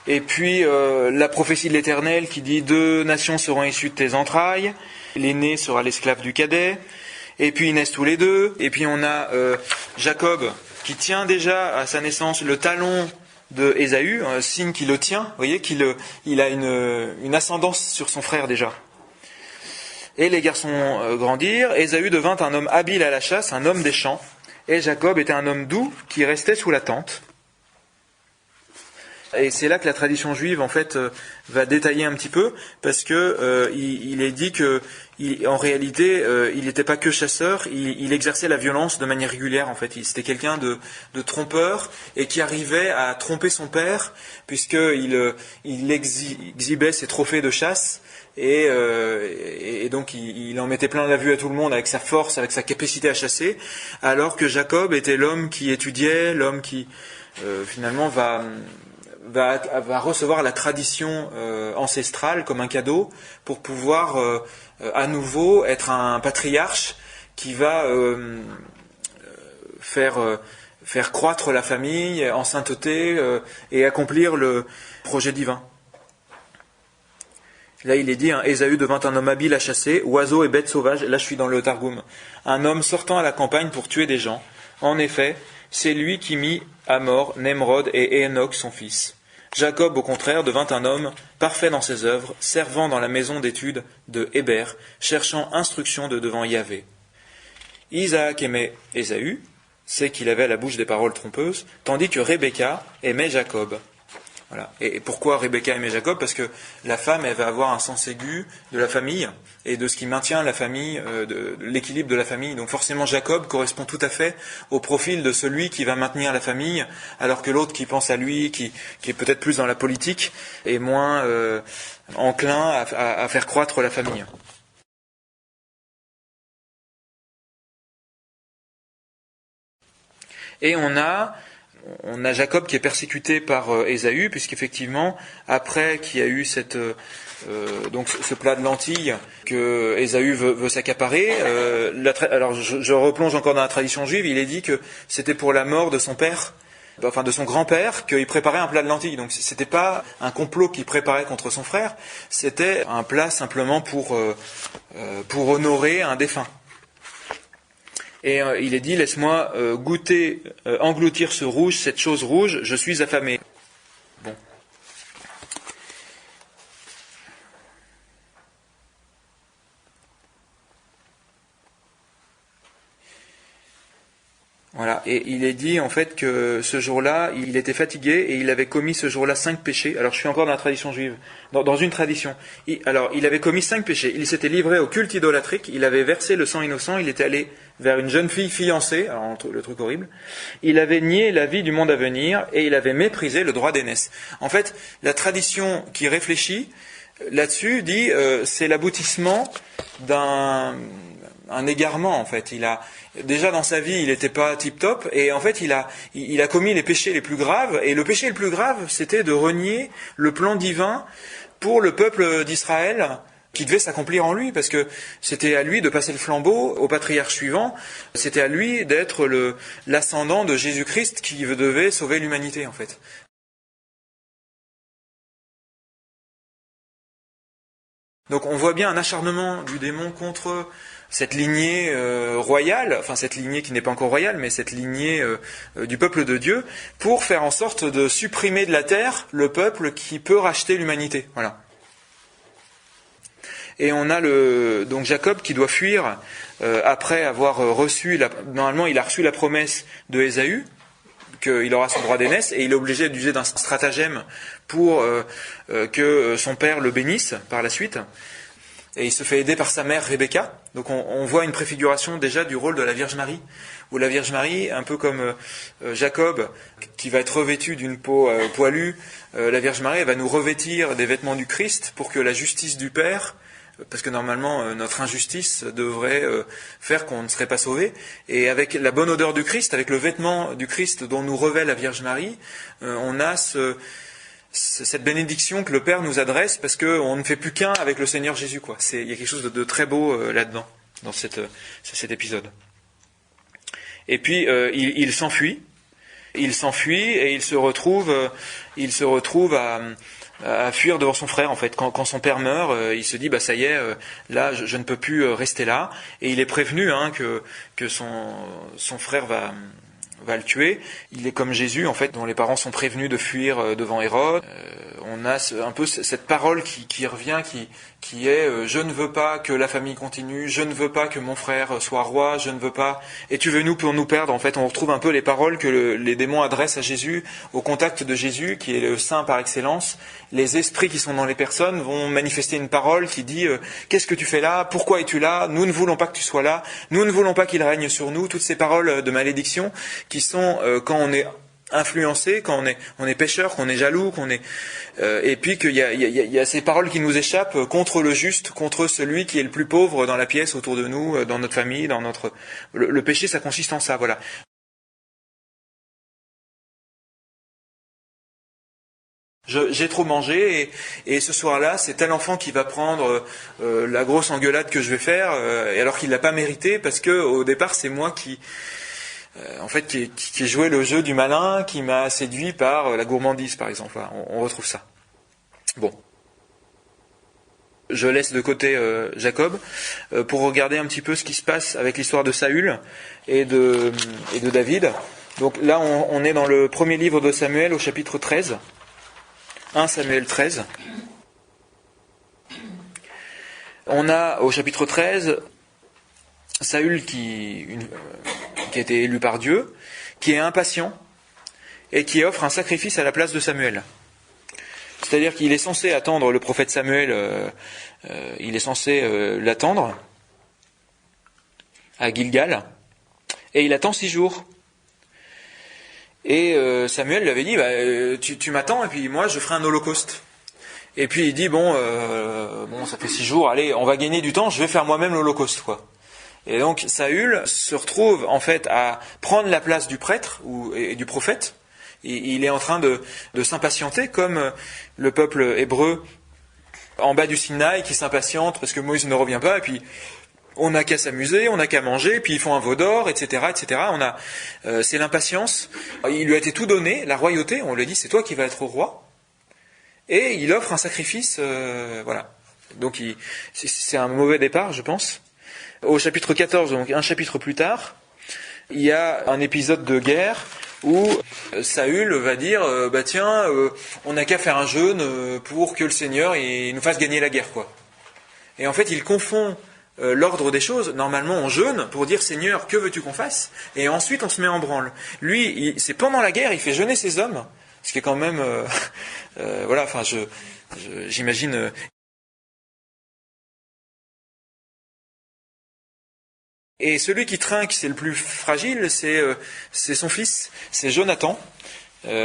Et puis la prophétie de l'Éternel qui dit « Deux nations seront issues de tes entrailles, l'aîné sera l'esclave du cadet ». Et puis ils naissent tous les deux. Et puis on a Jacob qui tient déjà à sa naissance le talon de Ésaü, un signe qui le tient. Vous voyez qu'il a une ascendance sur son frère déjà. Et les garçons grandirent. Ésaü devint un homme habile à la chasse, un homme des champs. Et Jacob était un homme doux qui restait sous la tente. Et c'est là que la tradition juive en fait va détailler un petit peu, parce que il est dit que en réalité il n'était pas que chasseur, il exerçait la violence de manière régulière en fait. C'était quelqu'un de trompeur et qui arrivait à tromper son père, puisqu'il exhibait ses trophées de chasse. Et donc il en mettait plein la vue à tout le monde avec sa force, avec sa capacité à chasser, alors que Jacob était l'homme qui étudiait, l'homme qui finalement va recevoir la tradition ancestrale comme un cadeau pour pouvoir à nouveau être un patriarche qui va faire croître la famille en sainteté et accomplir le projet divin. Là, il est dit, Ésaü devint un homme habile à chasser, oiseaux et bêtes sauvages. Là, je suis dans le Targum. Un homme sortant à la campagne pour tuer des gens. En effet, c'est lui qui mit à mort Nemrod et Enoch son fils. Jacob, au contraire, devint un homme parfait dans ses œuvres, servant dans la maison d'études de Héber, cherchant instruction de devant Yahvé. Isaac aimait Ésaü, c'est qu'il avait à la bouche des paroles trompeuses, tandis que Rebecca aimait Jacob. Voilà. Et pourquoi Rebecca aimait Jacob ? Parce que la femme, elle va avoir un sens aigu de la famille et de ce qui maintient la famille, de l'équilibre de la famille. Donc forcément, Jacob correspond tout à fait au profil de celui qui va maintenir la famille, alors que l'autre qui pense à lui, qui est peut-être plus dans la politique, est moins enclin à faire croître la famille. Et on a Jacob qui est persécuté par Ésaü, puisqu'effectivement, après qu'il y a eu donc ce plat de lentilles que Ésaü veut s'accaparer, alors je replonge encore dans la tradition juive, il est dit que c'était pour la mort de son père, enfin de son grand-père, qu'il préparait un plat de lentilles. Donc c'était pas un complot qu'il préparait contre son frère, c'était un plat simplement pour honorer un défunt. Et il est dit, laisse-moi goûter, engloutir ce rouge, cette chose rouge, je suis affamé. Bon. Voilà. Et il est dit en fait que ce jour-là, il était fatigué et il avait commis ce jour-là 5 péchés. Alors je suis encore dans la tradition juive, dans une tradition. Il avait commis 5 péchés. Il s'était livré au culte idolâtrique, il avait versé le sang innocent, il était allé vers une jeune fille fiancée, alors le truc horrible. Il avait nié la vie du monde à venir et il avait méprisé le droit d'aînesse. En fait, la tradition qui réfléchit là-dessus dit c'est l'aboutissement d'un égarement en fait. Déjà dans sa vie, il n'était pas tip-top et en fait il a commis les péchés les plus graves et le péché le plus grave c'était de renier le plan divin pour le peuple d'Israël qui devait s'accomplir en lui parce que c'était à lui de passer le flambeau au patriarche suivant, c'était à lui d'être l'ascendant de Jésus-Christ qui devait sauver l'humanité en fait. Donc on voit bien un acharnement du démon contre cette lignée royale, enfin cette lignée qui n'est pas encore royale, mais cette lignée du peuple de Dieu, pour faire en sorte de supprimer de la terre le peuple qui peut racheter l'humanité. Voilà. Et on a donc Jacob qui doit fuir après avoir reçu, normalement il a reçu la promesse de Ésaü, qu'il aura son droit d'aînesse, et il est obligé d'user d'un stratagème pour que son père le bénisse par la suite. Et il se fait aider par sa mère Rebecca. Donc on voit une préfiguration déjà du rôle de la Vierge Marie, où la Vierge Marie, un peu comme Jacob, qui va être revêtu d'une peau poilue, la Vierge Marie elle va nous revêtir des vêtements du Christ pour que la justice du Père, parce que normalement notre injustice devrait faire qu'on ne serait pas sauvé, et avec la bonne odeur du Christ, avec le vêtement du Christ dont nous revêt la Vierge Marie, on a cette bénédiction que le Père nous adresse parce qu'on ne fait plus qu'un avec le Seigneur Jésus. Il y a quelque chose de très beau là-dedans, dans cet épisode. Et puis il s'enfuit. Il s'enfuit et il se retrouve à fuir devant son frère en fait. Quand son père meurt, il se dit ça y est, là je ne peux plus rester là. Et il est prévenu que son frère va le tuer. Il est comme Jésus en fait, dont les parents sont prévenus de fuir devant Hérode. On a un peu cette parole qui revient, qui est je ne veux pas que la famille continue, je ne veux pas que mon frère soit roi, je ne veux pas. Es-tu venu pour nous perdre? En fait, on retrouve un peu les paroles que les démons adressent à Jésus au contact de Jésus, qui est le saint par excellence. Les esprits qui sont dans les personnes vont manifester une parole qui dit qu'est-ce que tu fais là? Pourquoi es-tu là? Nous ne voulons pas que tu sois là. Nous ne voulons pas qu'il règne sur nous. Toutes ces paroles de malédiction qui sont quand on est influencé, quand on est pécheur, qu'on est jaloux, et puis qu'il y a ces paroles qui nous échappent contre le juste, contre celui qui est le plus pauvre dans la pièce autour de nous, dans notre famille, le péché, ça consiste en ça, voilà. J'ai trop mangé et ce soir-là, c'est tel enfant qui va prendre la grosse engueulade que je vais faire, et alors qu'il l'a pas mérité parce que au départ, c'est moi qui ai joué le jeu du malin, qui m'a séduit par la gourmandise, par exemple. Voilà, on retrouve ça. Bon. Je laisse de côté Jacob pour regarder un petit peu ce qui se passe avec l'histoire de Saül et de David. Donc là, on est dans le premier livre de Samuel au chapitre 13. 1 Samuel 13. On a au chapitre 13 Saül qui a été élu par Dieu, qui est impatient et qui offre un sacrifice à la place de Samuel. C'est-à-dire qu'il est censé attendre le prophète Samuel, il est censé l'attendre à Gilgal, et il attend 6 jours. Et Samuel lui avait dit, tu m'attends, et puis moi je ferai un holocauste. Et puis il dit, bon, ça fait 6 jours, allez, on va gagner du temps, je vais faire moi-même l'holocauste, quoi. Et donc Saül se retrouve en fait à prendre la place du prêtre et du prophète. Il est en train de s'impatienter comme le peuple hébreu en bas du Sinaï qui s'impatiente parce que Moïse ne revient pas, et puis on n'a qu'à s'amuser, on n'a qu'à manger, puis ils font un veau d'or, etc., etc. C'est l'impatience. Il lui a été tout donné, la royauté. On lui dit c'est toi qui vas être roi, et il offre un sacrifice. Voilà. Donc c'est un mauvais départ, je pense. Au chapitre 14, donc un chapitre plus tard, il y a un épisode de guerre où Saül va dire on n'a qu'à faire un jeûne pour que le Seigneur il nous fasse gagner la guerre, quoi. Et en fait, il confond l'ordre des choses. Normalement, on jeûne pour dire Seigneur, que veux-tu qu'on fasse? Et ensuite, on se met en branle. Lui, c'est pendant la guerre, il fait jeûner ses hommes, ce qui est quand même voilà. Enfin, j'imagine. Et celui qui trinque, c'est le plus fragile, c'est son fils, c'est Jonathan.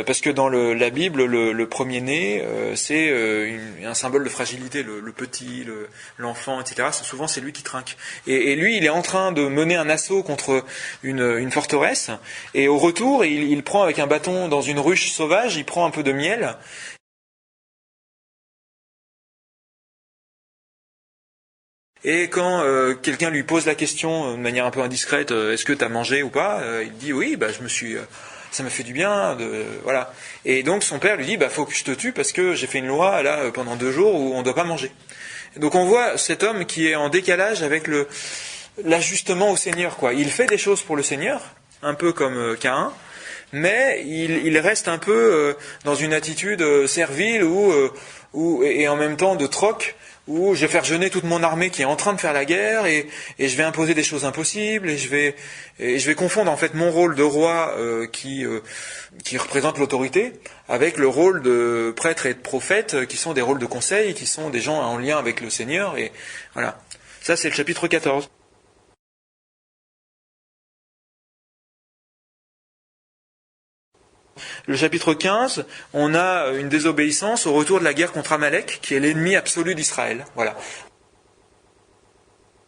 Parce que dans la Bible, le premier-né, c'est un symbole de fragilité, le petit, l'enfant, etc. Souvent, c'est lui qui trinque. Et lui, il est en train de mener un assaut contre une forteresse, et au retour, il prend avec un bâton dans une ruche sauvage, il prend un peu de miel. Et quand quelqu'un lui pose la question de manière un peu indiscrète, est-ce que tu as mangé ou pas, il dit oui, ça m'a fait du bien, voilà. Et donc son père lui dit, faut que je te tue parce que j'ai fait une loi là pendant 2 jours où on ne doit pas manger. Et donc on voit cet homme qui est en décalage avec l'ajustement au Seigneur, quoi. Il fait des choses pour le Seigneur, un peu comme Caïn, mais il reste un peu dans une attitude servile et en même temps de troc, où je vais faire jeûner toute mon armée qui est en train de faire la guerre, et je vais imposer des choses impossibles, et je vais confondre en fait mon rôle de roi qui représente l'autorité avec le rôle de prêtre et de prophète qui sont des rôles de conseil, qui sont des gens en lien avec le Seigneur, et voilà. Ça c'est le chapitre 14. Le chapitre 15, on a une désobéissance au retour de la guerre contre Amalek, qui est l'ennemi absolu d'Israël. Voilà.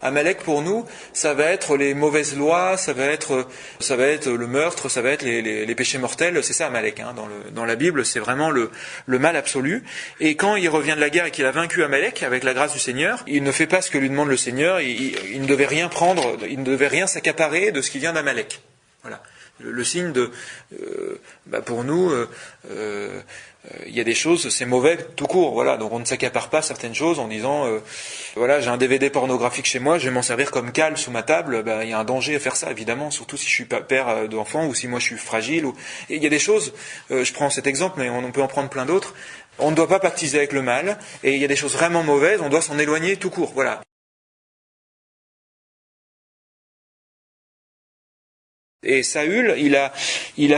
Amalek pour nous, ça va être les mauvaises lois, ça va être le meurtre, ça va être les péchés mortels. C'est ça Amalek, hein, dans la Bible, c'est vraiment le mal absolu. Et quand il revient de la guerre et qu'il a vaincu Amalek avec la grâce du Seigneur, il ne fait pas ce que lui demande le Seigneur. Il ne devait rien prendre, il ne devait rien s'accaparer de ce qui vient d'Amalek. Voilà. Le signe de, pour nous, il y a des choses, c'est mauvais tout court, voilà. Donc on ne s'accapare pas certaines choses en disant, voilà, j'ai un DVD pornographique chez moi, je vais m'en servir comme cale sous ma table. Il y a un danger à faire ça, évidemment, surtout si je suis père d'enfant ou si moi je suis fragile. Et il y a des choses, je prends cet exemple, mais on peut en prendre plein d'autres. On ne doit pas pactiser avec le mal, et il y a des choses vraiment mauvaises, on doit s'en éloigner tout court, voilà. Et Saül, il a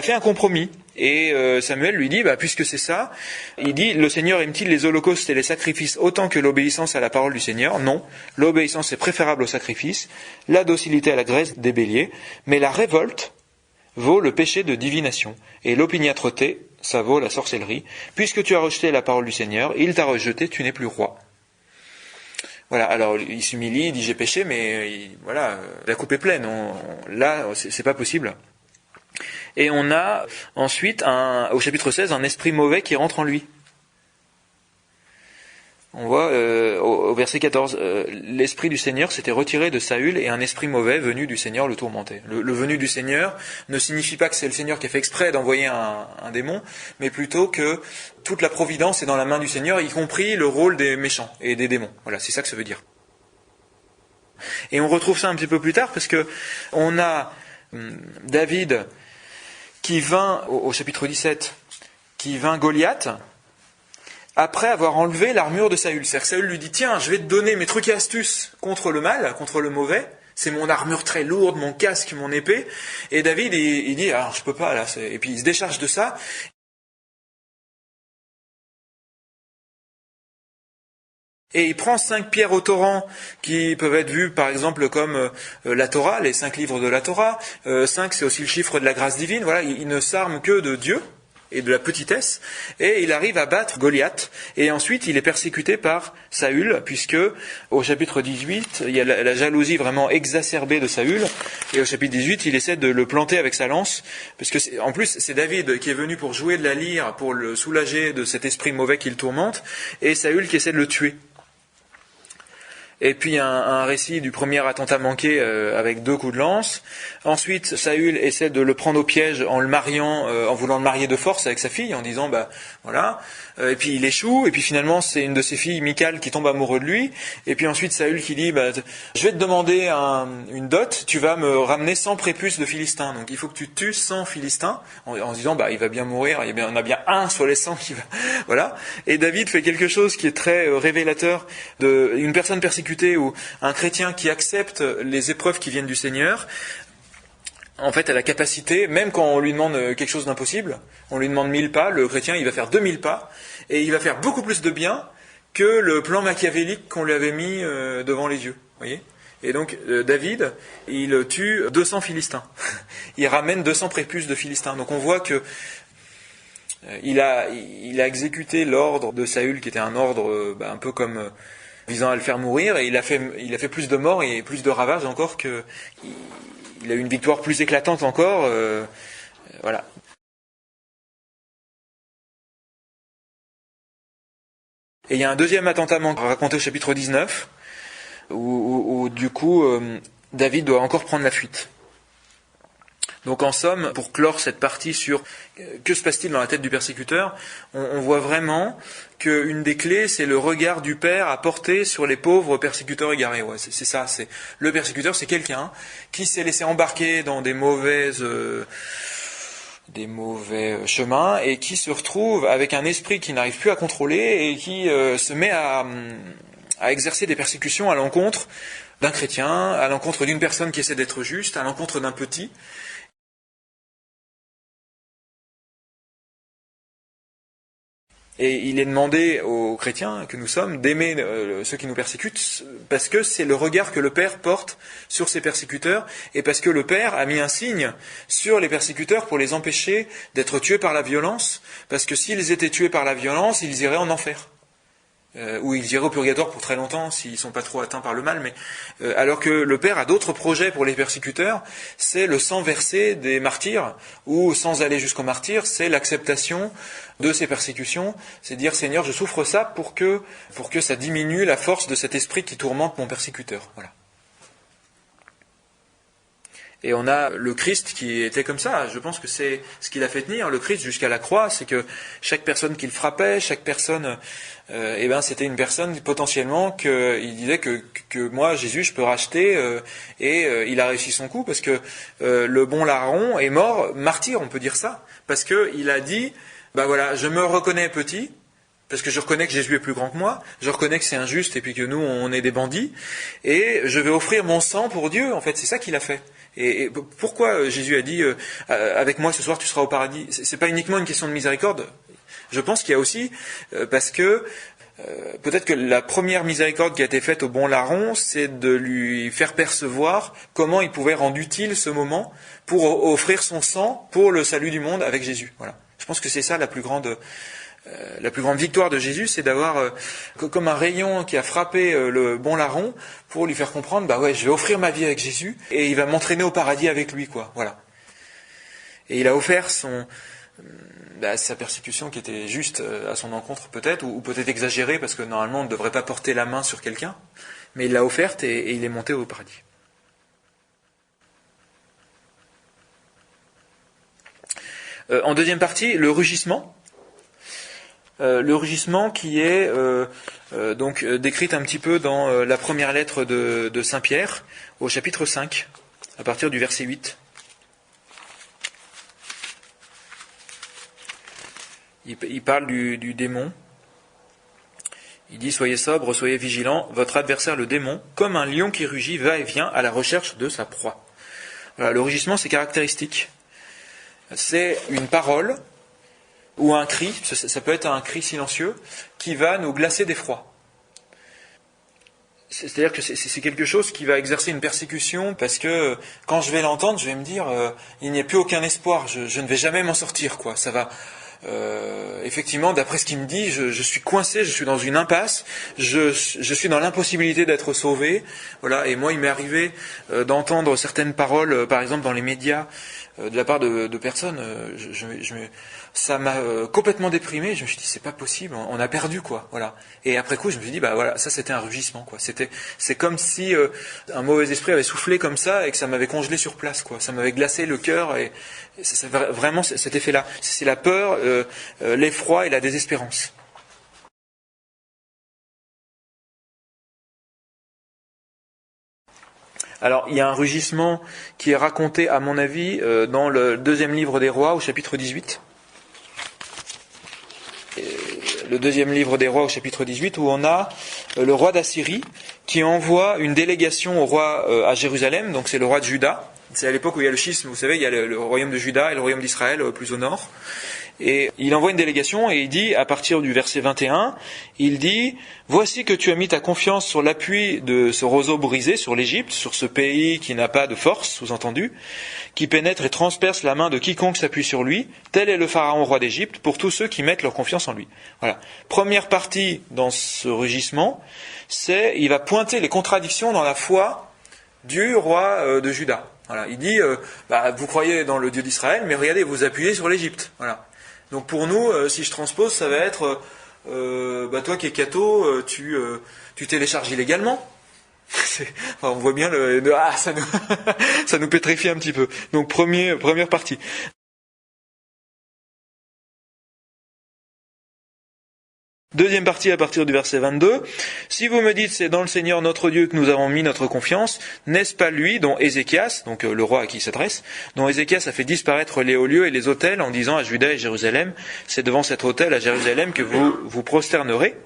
fait un compromis. Et Samuel lui dit, puisque c'est ça, il dit, le Seigneur aime-t-il les holocaustes et les sacrifices autant que l'obéissance à la parole du Seigneur? Non, l'obéissance est préférable au sacrifice, la docilité à la graisse des béliers, mais la révolte vaut le péché de divination, et l'opiniâtreté, ça vaut la sorcellerie. Puisque tu as rejeté la parole du Seigneur, il t'a rejeté, tu n'es plus roi. Voilà, alors il s'humilie, il dit j'ai péché, mais voilà, la coupe est pleine. Là, c'est pas possible. Et on a ensuite, au chapitre 16, un esprit mauvais qui rentre en lui. On voit au verset 14, l'esprit du Seigneur s'était retiré de Saül et un esprit mauvais venu du Seigneur le tourmentait. Le venu du Seigneur ne signifie pas que c'est le Seigneur qui a fait exprès d'envoyer un démon, mais plutôt que toute la providence est dans la main du Seigneur, y compris le rôle des méchants et des démons. Voilà, c'est ça que ça veut dire. Et on retrouve ça un petit peu plus tard parce que on a David qui vint, au chapitre 17, qui vint Goliath, après avoir enlevé l'armure de Saül. C'est-à-dire que Saül lui dit, tiens, je vais te donner mes trucs et astuces contre le mal, contre le mauvais. C'est mon armure très lourde, mon casque, mon épée. Et David, il dit, je peux pas, là. Et puis il se décharge de ça. Et il prend 5 pierres au torrent qui peuvent être vues par exemple comme la Torah, les 5 livres de la Torah. 5 c'est aussi le chiffre de la grâce divine. Voilà, il ne s'arme que de Dieu et de la petitesse, et il arrive à battre Goliath, et ensuite il est persécuté par Saül, puisque au chapitre 18, il y a la jalousie vraiment exacerbée de Saül, et au chapitre 18, il essaie de le planter avec sa lance, parce que en plus c'est David qui est venu pour jouer de la lyre, pour le soulager de cet esprit mauvais qui le tourmente, et Saül qui essaie de le tuer. Et puis un récit du premier attentat manqué avec 2 coups de lance. Ensuite, Saül essaie de le prendre au piège en le mariant, en voulant le marier de force avec sa fille, en disant voilà. Et puis il échoue. Et puis finalement, c'est une de ses filles, Michal, qui tombe amoureux de lui. Et puis ensuite, Saül qui dit je vais te demander une dot. Tu vas me ramener 100 prépuces de Philistins. Donc il faut que tu tues 100 Philistins, en se disant il va bien mourir. Il y en a bien un sur les 100 qui va. Voilà. Et David fait quelque chose qui est très révélateur d'une personne persécutée, ou un chrétien qui accepte les épreuves qui viennent du Seigneur. En fait, a la capacité, même quand on lui demande quelque chose d'impossible, on lui demande 1000 pas, le chrétien il va faire 2000 pas, et il va faire beaucoup plus de bien que le plan machiavélique qu'on lui avait mis devant les yeux. Voyez ? Et donc David, il tue 200 Philistins. Il ramène 200 prépuces de Philistins. Donc on voit que il a exécuté l'ordre de Saül, qui était un ordre un peu comme visant à le faire mourir, et il a fait plus de morts et plus de ravages encore que il a eu une victoire plus éclatante encore. Voilà. Et il y a un deuxième attentat raconté au chapitre 19, où du coup, David doit encore prendre la fuite. Donc en somme, pour clore cette partie sur que se passe-t-il dans la tête du persécuteur, on voit vraiment qu'une des clés, c'est le regard du Père à porter sur les pauvres persécuteurs égarés. Ouais, c'est ça. Le persécuteur, c'est quelqu'un qui s'est laissé embarquer dans des mauvais chemins et qui se retrouve avec un esprit qu'il n'arrive plus à contrôler et qui se met à exercer des persécutions à l'encontre d'un chrétien, à l'encontre d'une personne qui essaie d'être juste, à l'encontre d'un petit. Et il est demandé aux chrétiens que nous sommes d'aimer ceux qui nous persécutent, parce que c'est le regard que le Père porte sur ses persécuteurs, et parce que le Père a mis un signe sur les persécuteurs pour les empêcher d'être tués par la violence, parce que s'ils étaient tués par la violence, ils iraient en enfer. Ou ils iraient au purgatoire pour très longtemps s'ils ne sont pas trop atteints par le mal, mais alors que le Père a d'autres projets pour les persécuteurs, c'est le sang versé des martyrs, ou sans aller jusqu'au martyr, c'est l'acceptation de ces persécutions, c'est dire Seigneur, je souffre ça pour que ça diminue la force de cet esprit qui tourmente mon persécuteur. Voilà. Et on a le Christ qui était comme ça. Je pense que c'est ce qu'il a fait tenir le Christ jusqu'à la croix, c'est que chaque personne qu'il frappait, chaque personne, c'était une personne potentiellement qu'il disait que moi, Jésus, je peux racheter, et il a réussi son coup parce que le bon larron est mort martyr, on peut dire ça, parce que il a dit, voilà, je me reconnais petit. Parce que je reconnais que Jésus est plus grand que moi, je reconnais que c'est injuste et puis que nous, on est des bandits, et je vais offrir mon sang pour Dieu, en fait, c'est ça qu'il a fait. Et pourquoi Jésus a dit avec moi ce soir tu seras au paradis? C'est pas uniquement une question de miséricorde. Je pense qu'il y a aussi parce que peut-être que la première miséricorde qui a été faite au bon larron, c'est de lui faire percevoir comment il pouvait rendre utile ce moment pour offrir son sang pour le salut du monde avec Jésus. Voilà. Je pense que c'est ça la plus grande victoire de Jésus, c'est d'avoir comme un rayon qui a frappé le bon larron pour lui faire comprendre, je vais offrir ma vie avec Jésus et il va m'entraîner au paradis avec lui, quoi. Voilà. Et il a offert sa persécution qui était juste à son encontre peut-être, ou peut-être exagérée parce que normalement on ne devrait pas porter la main sur quelqu'un, mais il l'a offerte et il est monté au paradis. En deuxième partie, le rugissement. Le rugissement qui est donc décrite un petit peu dans la première lettre de Saint Pierre, au chapitre 5, à partir du verset 8. Il parle du démon. Il dit « Soyez sobres, soyez vigilants, votre adversaire le démon, comme un lion qui rugit, va et vient à la recherche de sa proie. » Voilà, le rugissement, c'est caractéristique. C'est une parole ou un cri, ça peut être un cri silencieux, qui va nous glacer d'effroi. C'est-à-dire que c'est quelque chose qui va exercer une persécution, parce que quand je vais l'entendre, je vais me dire, il n'y a plus aucun espoir, je ne vais jamais m'en sortir, quoi. Ça va. Effectivement, d'après ce qu'il me dit, je suis coincé, je suis dans une impasse, je suis dans l'impossibilité d'être sauvé. Voilà. Et moi, il m'est arrivé d'entendre certaines paroles, par exemple dans les médias, de la part de personnes. Ça m'a complètement déprimé. Je me suis dit, c'est pas possible, on a perdu, quoi. Voilà. Et après coup, je me suis dit, voilà, ça c'était un rugissement, quoi. C'est comme si un mauvais esprit avait soufflé comme ça et que ça m'avait congelé sur place, quoi. Ça m'avait glacé le cœur et c'est vraiment cet effet-là. C'est la peur, l'effroi et la désespérance. Alors, il y a un rugissement qui est raconté, à mon avis, dans le deuxième livre des Rois, au chapitre 18. Le deuxième livre des Rois, au chapitre 18, où on a le roi d'Assyrie qui envoie une délégation au roi à Jérusalem, donc c'est le roi de Juda. C'est à l'époque où il y a le schisme, vous savez, il y a le royaume de Juda et le royaume d'Israël plus au nord. Et il envoie une délégation et il dit, à partir du verset 21, il dit « Voici que tu as mis ta confiance sur l'appui de ce roseau brisé sur l'Égypte, sur ce pays qui n'a pas de force, sous-entendu, qui pénètre et transperce la main de quiconque s'appuie sur lui. Tel est le Pharaon, roi d'Égypte, pour tous ceux qui mettent leur confiance en lui. » Voilà. Première partie dans ce rugissement, il va pointer les contradictions dans la foi du roi de Juda. Voilà. Il dit vous croyez dans le Dieu d'Israël, mais regardez, vous appuyez sur l'Égypte. Voilà. Donc pour nous, si je transpose, ça va être toi qui es catho, tu télécharges illégalement. On voit bien ça nous pétrifie un petit peu. Donc première partie. Deuxième partie à partir du verset 22. Si vous me dites c'est dans le Seigneur notre Dieu que nous avons mis notre confiance, n'est-ce pas lui dont Ézéchias, donc le roi à qui il s'adresse, dont Ézéchias a fait disparaître les hauts lieux et les autels en disant à Juda et Jérusalem, c'est devant cet autel à Jérusalem que vous vous prosternerez.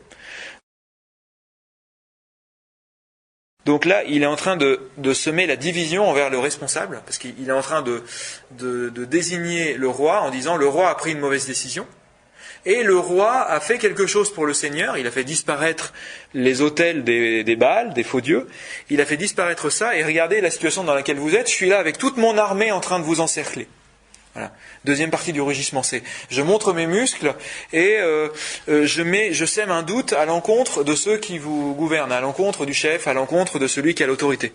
Donc là, il est en train de semer la division envers le responsable, parce qu'il est en train de désigner le roi en disant le roi a pris une mauvaise décision. Et le roi a fait quelque chose pour le Seigneur, il a fait disparaître les autels des Baals, des faux dieux, il a fait disparaître ça, et regardez la situation dans laquelle vous êtes, je suis là avec toute mon armée en train de vous encercler. Voilà. Deuxième partie du rugissement, c'est je montre mes muscles et je sème un doute à l'encontre de ceux qui vous gouvernent, à l'encontre du chef, à l'encontre de celui qui a l'autorité.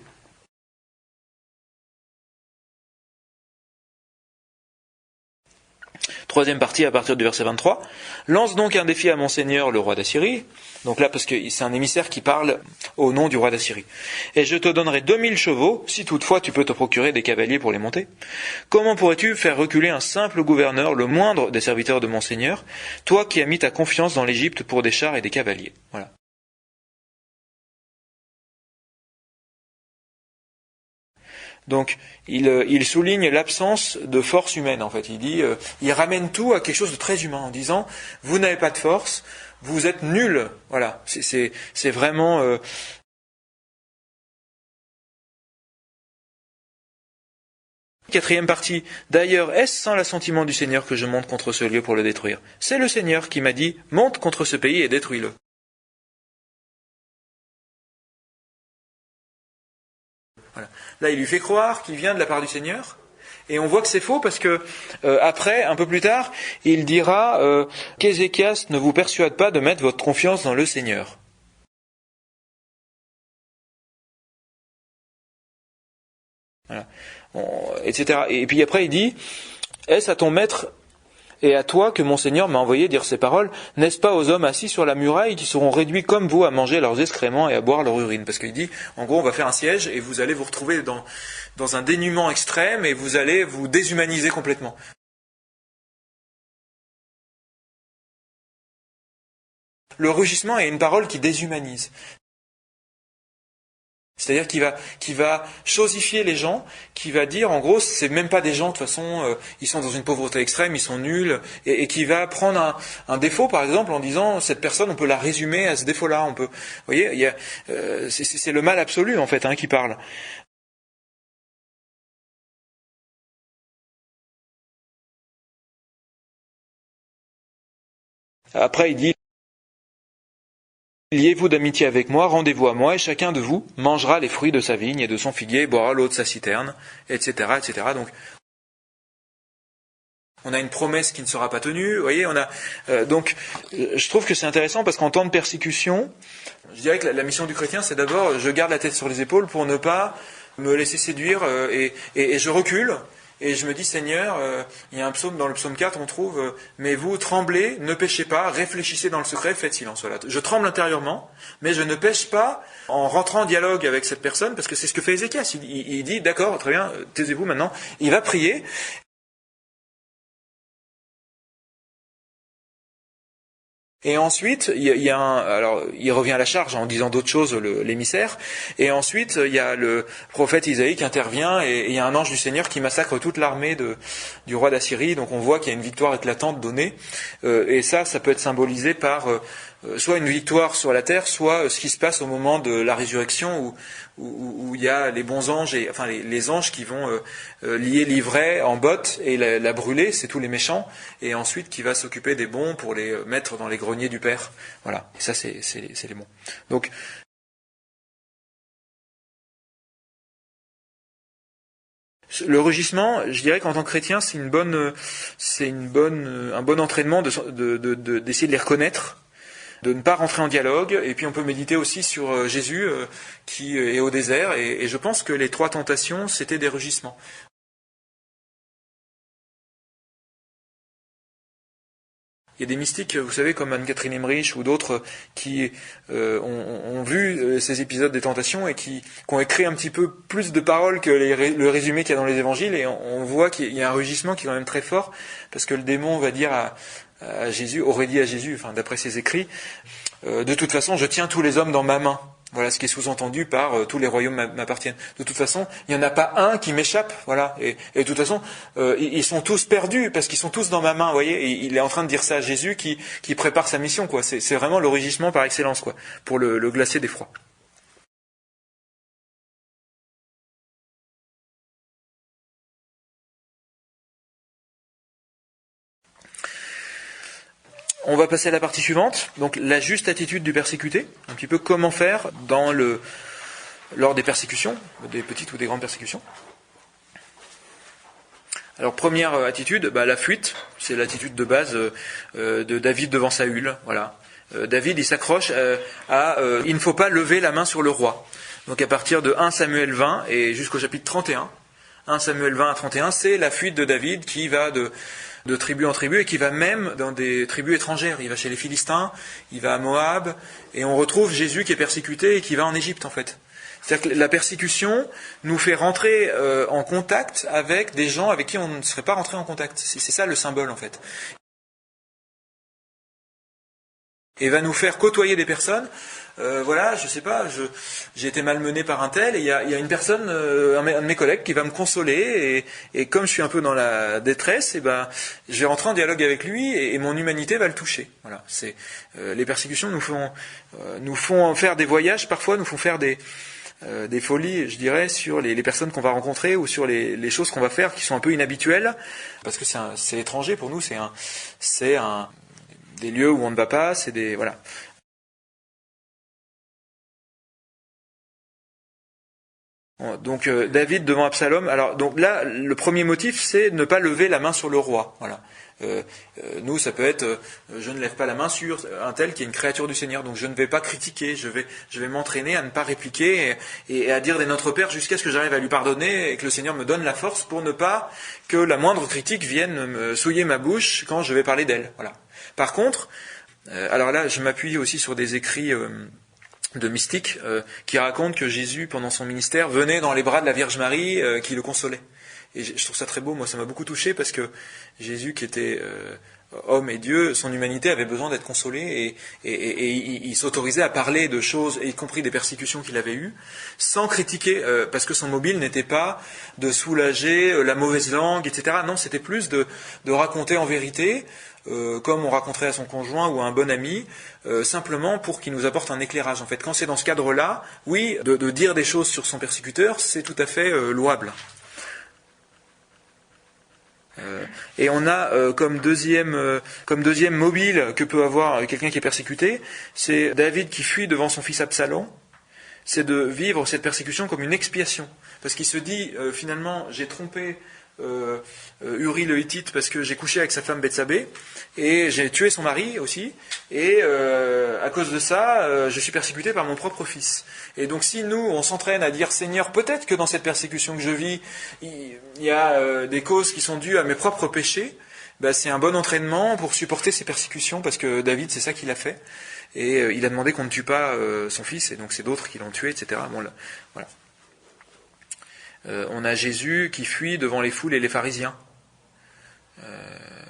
Troisième partie à partir du verset 23. Lance donc un défi à mon seigneur, le roi d'Assyrie. Donc là, parce que c'est un émissaire qui parle au nom du roi d'Assyrie. Et je te donnerai 2000 chevaux, si toutefois tu peux te procurer des cavaliers pour les monter. Comment pourrais-tu faire reculer un simple gouverneur, le moindre des serviteurs de mon seigneur, toi qui as mis ta confiance dans l'Égypte pour des chars et des cavaliers? Voilà. Donc, il souligne l'absence de force humaine, en fait. Il ramène tout à quelque chose de très humain, en disant, vous n'avez pas de force, vous êtes nuls. Voilà. C'est vraiment... Quatrième partie. D'ailleurs, est-ce sans l'assentiment du Seigneur que je monte contre ce lieu pour le détruire? C'est le Seigneur qui m'a dit, monte contre ce pays et détruis-le. Voilà. Là, il lui fait croire qu'il vient de la part du Seigneur, et on voit que c'est faux parce que après, un peu plus tard, il dira qu'Ézéchias ne vous persuade pas de mettre votre confiance dans le Seigneur. Voilà. Etc. Et puis après, il dit, est-ce à ton maître et à toi que mon Seigneur m'a envoyé dire ces paroles, n'est-ce pas aux hommes assis sur la muraille qui seront réduits comme vous à manger leurs excréments et à boire leur urine? Parce qu'il dit, en gros, on va faire un siège et vous allez vous retrouver dans un dénuement extrême et vous allez vous déshumaniser complètement. Le rugissement est une parole qui déshumanise. C'est-à-dire qu'il va chosifier les gens, qui va dire, en gros, c'est même pas des gens, de toute façon, ils sont dans une pauvreté extrême, ils sont nuls, et qui va prendre un défaut, par exemple, en disant, cette personne, on peut la résumer à ce défaut-là, vous voyez, c'est le mal absolu, en fait, qui parle. Après, il dit, liez-vous d'amitié avec moi, rendez-vous à moi, et chacun de vous mangera les fruits de sa vigne et de son figuier, boira l'eau de sa citerne, etc., etc. Donc, on a une promesse qui ne sera pas tenue. Vous voyez, donc, je trouve que c'est intéressant parce qu'en temps de persécution, je dirais que la mission du chrétien, c'est d'abord, je garde la tête sur les épaules pour ne pas me laisser séduire et je recule. Et je me dis, Seigneur, il y a un psaume, dans le psaume 4, on trouve, mais vous, tremblez, ne péchez pas, réfléchissez dans le secret, faites silence. Voilà. Je tremble intérieurement, mais je ne pêche pas en rentrant en dialogue avec cette personne, parce que c'est ce que fait Ézéchias. Il dit, d'accord, très bien, taisez-vous maintenant. Il va prier. Et ensuite, il revient à la charge en disant d'autres choses, l'émissaire. Et ensuite, il y a le prophète Isaïe qui intervient et il y a un ange du Seigneur qui massacre toute l'armée du roi d'Assyrie. Donc on voit qu'il y a une victoire éclatante donnée. Et ça peut être symbolisé par soit une victoire sur la terre, soit ce qui se passe au moment de la résurrection où il y a les bons anges, enfin les anges qui vont lier l'ivraie en botte et la brûler, c'est tous les méchants, et ensuite qui va s'occuper des bons pour les mettre dans les greniers du Père. Voilà, et ça c'est les bons. Donc le rugissement, je dirais qu'en tant que chrétien, c'est un bon entraînement d'essayer de les reconnaître, de ne pas rentrer en dialogue, et puis on peut méditer aussi sur Jésus qui est au désert, et je pense que les 3 tentations, c'était des rugissements. Il y a des mystiques, vous savez, comme Anne-Catherine Emmerich ou d'autres, qui ont vu ces épisodes des tentations et qui ont écrit un petit peu plus de paroles que le résumé qu'il y a dans les évangiles, et on voit qu'il y a un rugissement qui est quand même très fort, parce que le démon va dire à Jésus, aurait dit à Jésus, enfin d'après ses écrits, de toute façon, je tiens tous les hommes dans ma main. Voilà ce qui est sous-entendu par tous les royaumes m'appartiennent. De toute façon, il n'y en a pas un qui m'échappe. Voilà. Et de toute façon, ils sont tous perdus parce qu'ils sont tous dans ma main. Vous voyez, et il est en train de dire ça à Jésus qui prépare sa mission. Quoi. C'est vraiment le rugissement par excellence, quoi, pour le glacier d'effroi. On va passer à la partie suivante. Donc la juste attitude du persécuté. Un petit peu comment faire lors des persécutions, des petites ou des grandes persécutions. Alors première attitude, la fuite, c'est l'attitude de base de David devant Saül. Voilà. David, il s'accroche il ne faut pas lever la main sur le roi. Donc à partir de 1 Samuel 20 et jusqu'au chapitre 31, 1 Samuel 20 à 31, c'est la fuite de David qui va de tribu en tribu et qui va même dans des tribus étrangères. Il va chez les Philistins, il va à Moab, et on retrouve Jésus qui est persécuté et qui va en Égypte en fait. C'est-à-dire que la persécution nous fait rentrer en contact avec des gens avec qui on ne serait pas rentré en contact. C'est ça le symbole en fait. Et va nous faire côtoyer des personnes. Voilà, je sais pas, j'ai été malmené par un tel, et il y a une personne, un de mes collègues, qui va me consoler, et comme je suis un peu dans la détresse, je vais rentrer en dialogue avec lui, et mon humanité va le toucher. Voilà, les persécutions nous font faire des voyages, parfois nous font faire des folies, je dirais, sur les personnes qu'on va rencontrer ou sur les choses qu'on va faire qui sont un peu inhabituelles, parce que c'est étranger pour nous, c'est des lieux où on ne va pas, c'est des voilà. Donc David devant Absalom. Alors donc là, le premier motif, c'est ne pas lever la main sur le roi. Voilà. Nous, ça peut être je ne lève pas la main sur un tel qui est une créature du Seigneur. Donc je ne vais pas critiquer. Je vais m'entraîner à ne pas répliquer et à dire des Notre Père jusqu'à ce que j'arrive à lui pardonner et que le Seigneur me donne la force pour ne pas que la moindre critique vienne me souiller ma bouche quand je vais parler d'elle. Voilà. Par contre, alors là, je m'appuie aussi sur des écrits de mystiques qui racontent que Jésus, pendant son ministère, venait dans les bras de la Vierge Marie qui le consolait. Et je trouve ça très beau, moi ça m'a beaucoup touché, parce que Jésus, qui était homme et Dieu, son humanité avait besoin d'être consolée, et il s'autorisait à parler de choses, y compris des persécutions qu'il avait eues, sans critiquer, parce que son mobile n'était pas de soulager la mauvaise langue, etc. Non, c'était plus de raconter en vérité, comme on raconterait à son conjoint ou à un bon ami, simplement pour qu'il nous apporte un éclairage. En fait, quand c'est dans ce cadre-là, oui, de dire des choses sur son persécuteur, c'est tout à fait louable. Et on a comme deuxième mobile que peut avoir quelqu'un qui est persécuté, c'est David qui fuit devant son fils Absalom. C'est de vivre cette persécution comme une expiation, parce qu'il se dit finalement j'ai trompé Uri le Hittite parce que j'ai couché avec sa femme Bethsabée et j'ai tué son mari aussi, et à cause de ça je suis persécuté par mon propre fils. Et donc si nous on s'entraîne à dire Seigneur, peut-être que dans cette persécution que je vis il y a des causes qui sont dues à mes propres péchés, c'est un bon entraînement pour supporter ces persécutions, parce que David c'est ça qu'il a fait, et il a demandé qu'on ne tue pas son fils, et donc c'est d'autres qui l'ont tué, etc. Bon, là, voilà. On a Jésus qui fuit devant les foules et les pharisiens.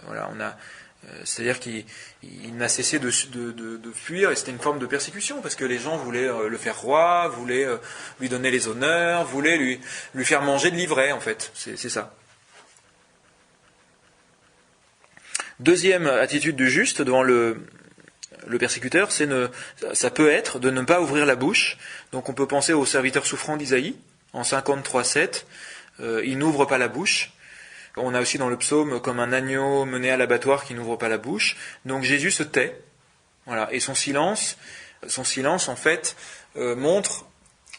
Voilà, c'est-à-dire qu'il n'a cessé de fuir, et c'était une forme de persécution, parce que les gens voulaient le faire roi, voulaient lui donner les honneurs, voulaient lui faire manger de l'ivraie, en fait. C'est ça. Deuxième attitude du juste devant le persécuteur, ça peut être de ne pas ouvrir la bouche. Donc on peut penser au serviteur souffrant d'Isaïe, en 53:7, il n'ouvre pas la bouche. On a aussi dans le psaume comme un agneau mené à l'abattoir qui n'ouvre pas la bouche. Donc Jésus se tait, voilà, et son silence en fait montre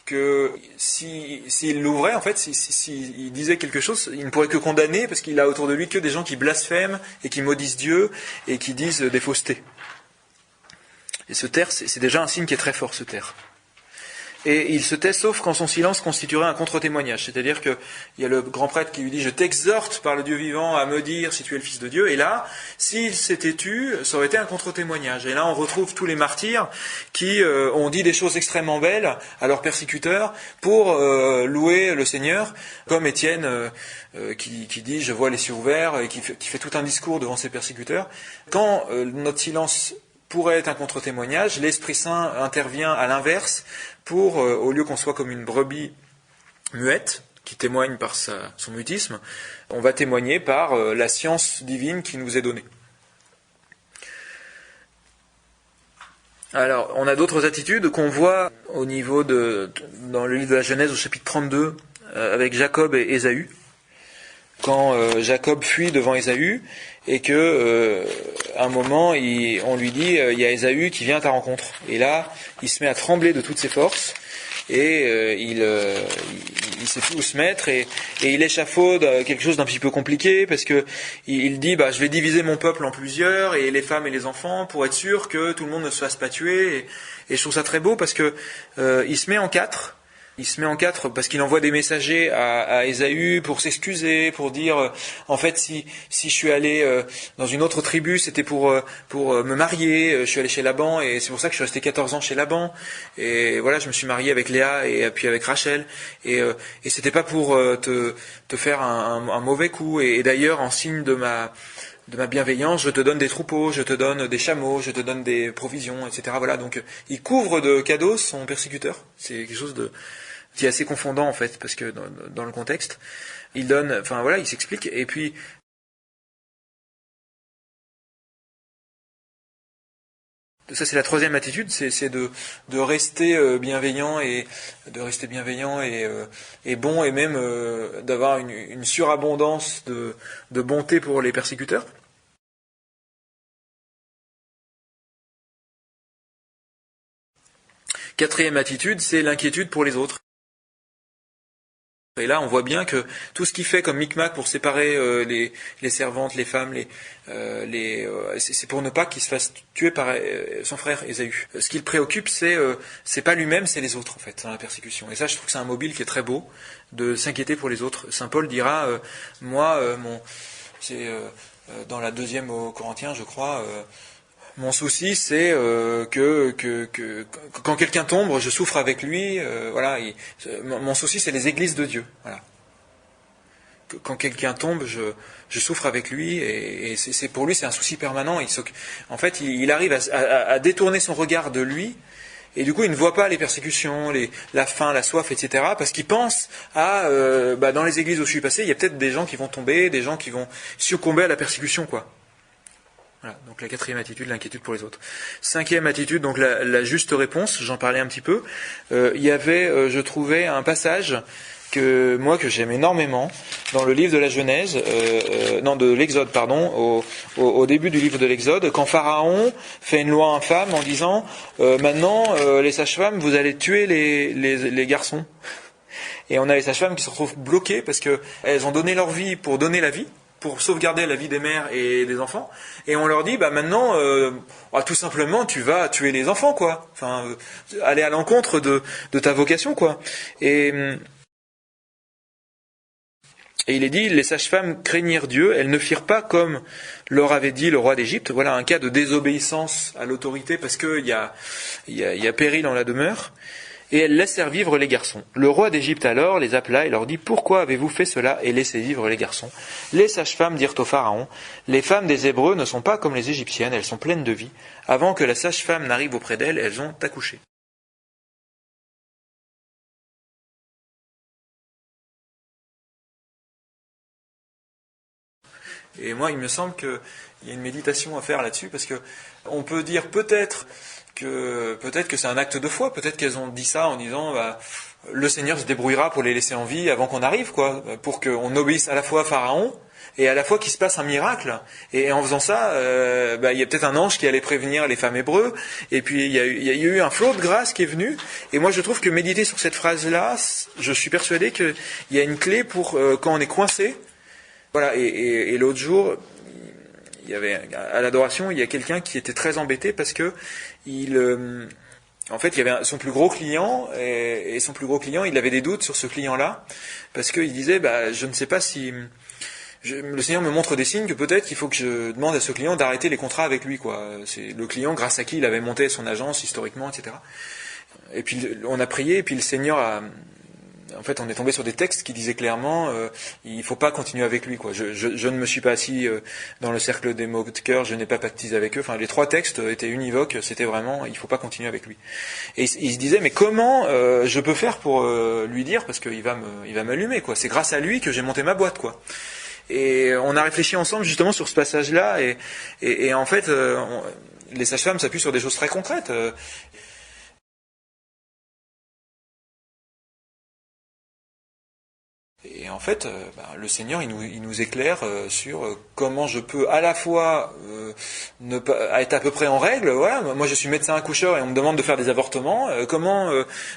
que s'il l'ouvrait, en fait, s'il disait quelque chose, il ne pourrait que condamner parce qu'il a autour de lui que des gens qui blasphèment et qui maudissent Dieu et qui disent des faussetés. Et se taire, c'est déjà un signe qui est très fort, se taire. Et il se tait sauf quand son silence constituerait un contre-témoignage. C'est-à-dire qu'il y a le grand prêtre qui lui dit « Je t'exhorte par le Dieu vivant à me dire si tu es le Fils de Dieu ». Et là, s'il s'était tu, ça aurait été un contre-témoignage. Et là, on retrouve tous les martyrs qui ont dit des choses extrêmement belles à leurs persécuteurs pour louer le Seigneur, comme Étienne qui dit « Je vois les cieux ouverts » et qui fait tout un discours devant ses persécuteurs. Quand notre silence pourrait être un contre-témoignage, l'Esprit Saint intervient à l'inverse pour, au lieu qu'on soit comme une brebis muette, qui témoigne par son mutisme, on va témoigner par la science divine qui nous est donnée. Alors, on a d'autres attitudes qu'on voit au niveau dans le livre de la Genèse au chapitre 32, avec Jacob et Ésaü. Quand Jacob fuit devant Ésaü, et que à un moment on lui dit il y a Ésaü qui vient à ta rencontre, et là il se met à trembler de toutes ses forces et il sait plus où se mettre et il échafaude quelque chose d'un petit peu compliqué parce que il dit je vais diviser mon peuple en plusieurs et les femmes et les enfants pour être sûr que tout le monde ne se fasse pas tuer et je trouve ça très beau parce que il se met en quatre. Il se met en quatre parce qu'il envoie des messagers à Ésaü pour s'excuser, pour dire en fait si je suis allé dans une autre tribu, c'était pour me marier, je suis allé chez Laban et c'est pour ça que je suis resté 14 ans chez Laban et voilà, je me suis marié avec Léa et puis avec Rachel et c'était pas pour te faire un mauvais coup et d'ailleurs en signe de ma bienveillance, je te donne des troupeaux, je te donne des chameaux, je te donne des provisions, etc. Voilà, donc il couvre de cadeaux son persécuteur. C'est quelque chose qui est assez confondant en fait, parce que dans le contexte, il donne, enfin voilà, il s'explique, et puis ça c'est la troisième attitude, c'est de rester bienveillant et bon et même d'avoir une surabondance de bonté pour les persécuteurs. Quatrième attitude, c'est l'inquiétude pour les autres. Et là, on voit bien que tout ce qu'il fait comme micmac pour séparer les servantes, les femmes, c'est pour ne pas qu'il se fasse tuer par son frère Ésaü. Ce qui le préoccupe, c'est pas lui-même, c'est les autres en fait dans la persécution. Et ça, je trouve que c'est un mobile qui est très beau de s'inquiéter pour les autres. Saint Paul dira, c'est dans la 2e aux Corinthiens, je crois. Mon souci, c'est que quand quelqu'un tombe, je souffre avec lui. Voilà. Mon souci, c'est les églises de Dieu. Voilà. Quand quelqu'un tombe, je souffre avec lui, et c'est pour lui, c'est un souci permanent. En fait, il arrive à détourner son regard de lui, et du coup, il ne voit pas les persécutions, la faim, la soif, etc. Parce qu'il pense dans les églises où je suis passé, il y a peut-être des gens qui vont tomber, des gens qui vont succomber à la persécution, quoi. Voilà, donc la 4e attitude, l'inquiétude pour les autres. 5e attitude, donc la juste réponse, j'en parlais un petit peu. Il y avait, je trouvais, un passage que j'aime énormément dans le livre de la Genèse, de l'Exode, pardon, au début du livre de l'Exode, quand Pharaon fait une loi infâme en disant maintenant les sages-femmes, vous allez tuer les garçons. Et on a les sages-femmes qui se retrouvent bloquées parce qu'elles ont donné leur vie pour donner la vie, pour sauvegarder la vie des mères et des enfants, et on leur dit maintenant tout simplement tu vas tuer les enfants, quoi. Enfin, aller à l'encontre de ta vocation, quoi. Et il est dit, les sages-femmes craignirent Dieu, elles ne firent pas comme leur avait dit le roi d'Égypte. Voilà un cas de désobéissance à l'autorité parce qu'il y a péril en la demeure. Et elles laissèrent vivre les garçons. Le roi d'Égypte alors les appela et leur dit « Pourquoi avez-vous fait cela et laissé vivre les garçons ?» Les sages-femmes dirent au Pharaon « Les femmes des Hébreux ne sont pas comme les Égyptiennes, elles sont pleines de vie. Avant que la sage-femme n'arrive auprès d'elles, elles ont accouché. » Et moi, il me semble qu'il y a une méditation à faire là-dessus, parce que on peut dire peut-être que c'est un acte de foi, peut-être qu'elles ont dit ça en disant le Seigneur se débrouillera pour les laisser en vie avant qu'on arrive, quoi, pour qu'on obéisse à la fois à Pharaon et à la fois qu'il se passe un miracle. Et en faisant ça, il y a peut-être un ange qui allait prévenir les femmes hébreux, et puis il y a eu un flot de grâce qui est venu. Et moi je trouve que méditer sur cette phrase-là, je suis persuadé qu'il y a une clé pour quand on est coincé. Voilà. Et l'autre jour, il y avait à l'adoration, il y a quelqu'un qui était très embêté parce que en fait, il y avait son plus gros client, et son plus gros client, il avait des doutes sur ce client-là, parce qu'il disait, je ne sais pas si le Seigneur me montre des signes que peut-être qu'il faut que je demande à ce client d'arrêter les contrats avec lui, quoi. C'est le client grâce à qui il avait monté son agence historiquement, etc. Et puis on a prié, et puis le Seigneur en fait, on est tombé sur des textes qui disaient clairement il faut pas continuer avec lui, quoi. Je ne me suis pas assis dans le cercle des mots de cœur, je n'ai pas baptisé avec eux. Enfin, les 3 textes étaient univoques, c'était vraiment il faut pas continuer avec lui. Et il se disait mais comment je peux faire pour lui dire, parce qu'il va m'allumer, quoi. C'est grâce à lui que j'ai monté ma boîte, quoi. Et on a réfléchi ensemble justement sur ce passage-là, et en fait les sages-femmes s'appuient sur des choses très concrètes. Et en fait, le Seigneur, il nous éclaire sur comment je peux à la fois ne pas être à peu près en règle. Voilà, moi, je suis médecin accoucheur et on me demande de faire des avortements. Comment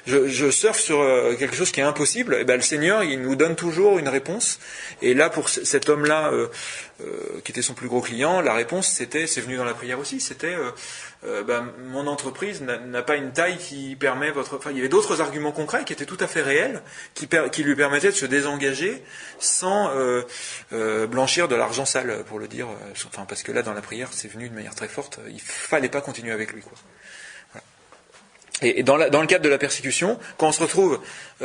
je surfe sur quelque chose qui est impossible. Et le Seigneur, il nous donne toujours une réponse. Et là, pour cet homme-là, qui était son plus gros client, la réponse, c'est venu dans la prière aussi. C'était mon entreprise n'a pas une taille qui permet il y avait d'autres arguments concrets qui étaient tout à fait réels, qui lui permettaient de se désengager sans blanchir de l'argent sale, pour le dire. Parce que là, dans la prière, c'est venu de manière très forte. Il fallait pas continuer avec lui, quoi. Voilà. Et dans le cadre de la persécution, quand on se retrouve,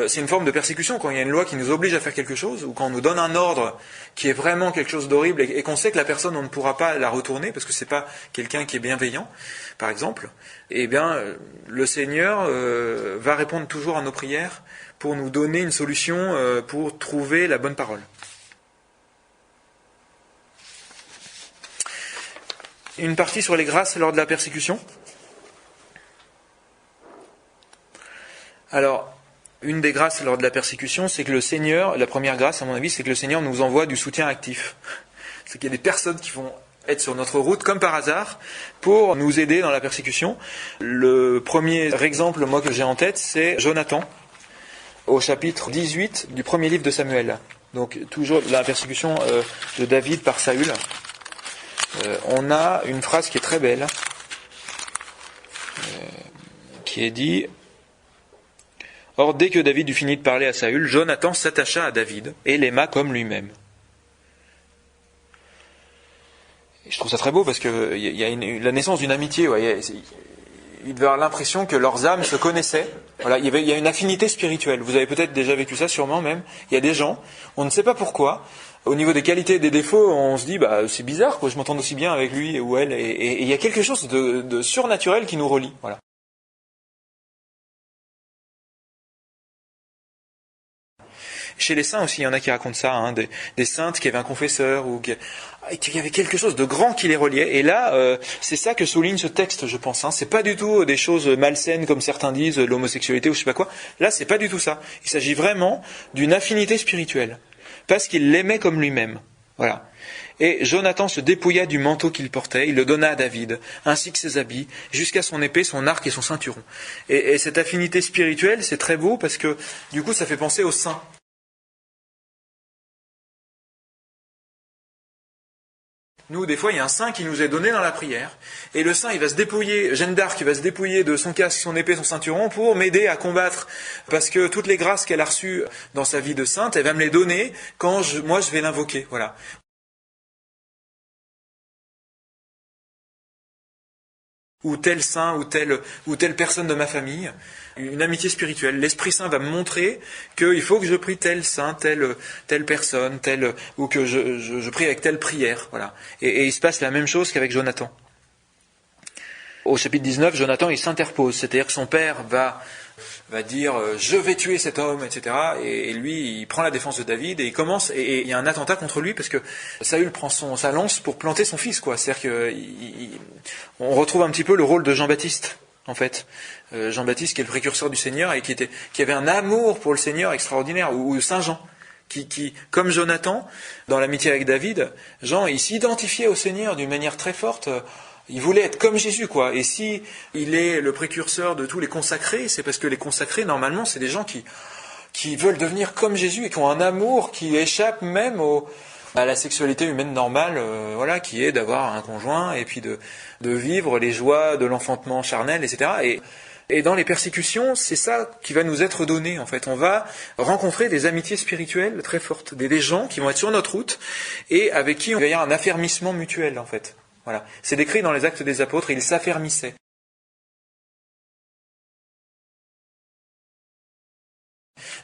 c'est une forme de persécution, quand il y a une loi qui nous oblige à faire quelque chose, ou quand on nous donne un ordre qui est vraiment quelque chose d'horrible, et qu'on sait que la personne, on ne pourra pas la retourner, parce que c'est pas quelqu'un qui est bienveillant, par exemple, le Seigneur va répondre toujours à nos prières pour nous donner une solution, pour trouver la bonne parole. Une partie sur les grâces lors de la persécution. Alors, une des grâces lors de la persécution, c'est que le Seigneur, la première grâce à mon avis, c'est que le Seigneur nous envoie du soutien actif. C'est qu'il y a des personnes qui vont être sur notre route, comme par hasard, pour nous aider dans la persécution. Le premier exemple, moi, que j'ai en tête, c'est Jonathan, au chapitre 18 du premier livre de Samuel. Donc, toujours la persécution de David par Saül. On a une phrase qui est très belle, qui est dit... Or, dès que David eut fini de parler à Saül, Jonathan s'attacha à David et l'aima comme lui-même. Et je trouve ça très beau parce qu'il y a la naissance d'une amitié. Ouais, il devait avoir l'impression que leurs âmes se connaissaient. Voilà, il y a une affinité spirituelle. Vous avez peut-être déjà vécu ça, sûrement même. Il y a des gens, on ne sait pas pourquoi, au niveau des qualités et des défauts, on se dit c'est bizarre, quoi, je m'entends aussi bien avec lui ou elle. Et il y a quelque chose de surnaturel qui nous relie. Voilà. Chez les saints aussi, il y en a qui racontent ça, des saintes qui avaient un confesseur, ou qu'il y avait quelque chose de grand qui les reliait. Et là, c'est ça que souligne ce texte, je pense. C'est pas du tout des choses malsaines, comme certains disent, l'homosexualité ou je sais pas quoi. Là, c'est pas du tout ça. Il s'agit vraiment d'une affinité spirituelle, parce qu'il l'aimait comme lui-même. Voilà. Et Jonathan se dépouilla du manteau qu'il portait, il le donna à David, ainsi que ses habits, jusqu'à son épée, son arc et son ceinturon. Et cette affinité spirituelle, c'est très beau, parce que du coup, ça fait penser aux saints. Nous, des fois, il y a un saint qui nous est donné dans la prière, et le saint, il va se dépouiller, Jeanne d'Arc, il va se dépouiller de son casque, son épée, son ceinturon, pour m'aider à combattre, parce que toutes les grâces qu'elle a reçues dans sa vie de sainte, elle va me les donner quand moi je vais l'invoquer. Voilà. Ou tel saint, ou telle personne de ma famille, une amitié spirituelle. L'Esprit Saint va me montrer qu'il faut que je prie tel saint, telle personne, ou que je prie avec telle prière. Voilà. Et il se passe la même chose qu'avec Jonathan. Au chapitre 19, Jonathan, il s'interpose, c'est-à-dire que son père va dire je vais tuer cet homme, etc. Et lui, il prend la défense de David et il commence, et il y a un attentat contre lui parce que Saül prend sa lance pour planter son fils, quoi. C'est-à-dire qu'on retrouve un petit peu le rôle de Jean-Baptiste, en fait. Jean-Baptiste qui est le précurseur du Seigneur et qui avait un amour pour le Seigneur extraordinaire, ou Saint Jean. Qui, comme Jonathan, dans l'amitié avec David, Jean, il s'identifiait au Seigneur d'une manière très forte. Il voulait être comme Jésus, quoi. Et si il est le précurseur de tous les consacrés, c'est parce que les consacrés, normalement, c'est des gens qui veulent devenir comme Jésus et qui ont un amour qui échappe même à la sexualité humaine normale, qui est d'avoir un conjoint et puis de vivre les joies de l'enfantement charnel, etc. Et dans les persécutions, c'est ça qui va nous être donné, en fait. On va rencontrer des amitiés spirituelles très fortes, des gens qui vont être sur notre route et avec qui on va y avoir un affermissement mutuel, en fait. Voilà. C'est décrit dans les Actes des Apôtres, ils s'affermissaient.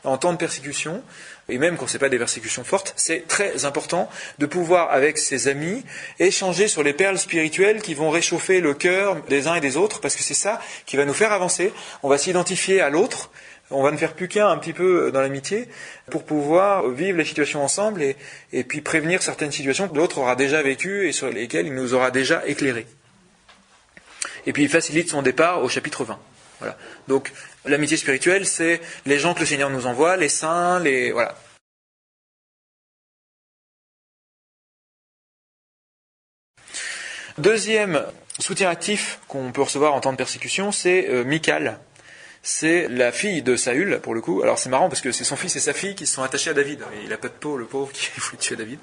En temps de persécution, et même quand ce n'est pas des persécutions fortes, c'est très important de pouvoir, avec ses amis, échanger sur les perles spirituelles qui vont réchauffer le cœur des uns et des autres, parce que c'est ça qui va nous faire avancer. On va s'identifier à l'autre, on va ne faire plus qu'un un petit peu dans l'amitié, pour pouvoir vivre les situations ensemble et puis prévenir certaines situations que l'autre aura déjà vécues et sur lesquelles il nous aura déjà éclairés. Et puis il facilite son départ au chapitre 20. Voilà. Donc l'amitié spirituelle, c'est les gens que le Seigneur nous envoie, les saints, voilà. Deuxième soutien actif qu'on peut recevoir en temps de persécution, c'est Michal. C'est la fille de Saül, pour le coup. Alors c'est marrant parce que c'est son fils et sa fille qui se sont attachés à David. Et il n'a pas de peau, le pauvre, qui voulait tuer David.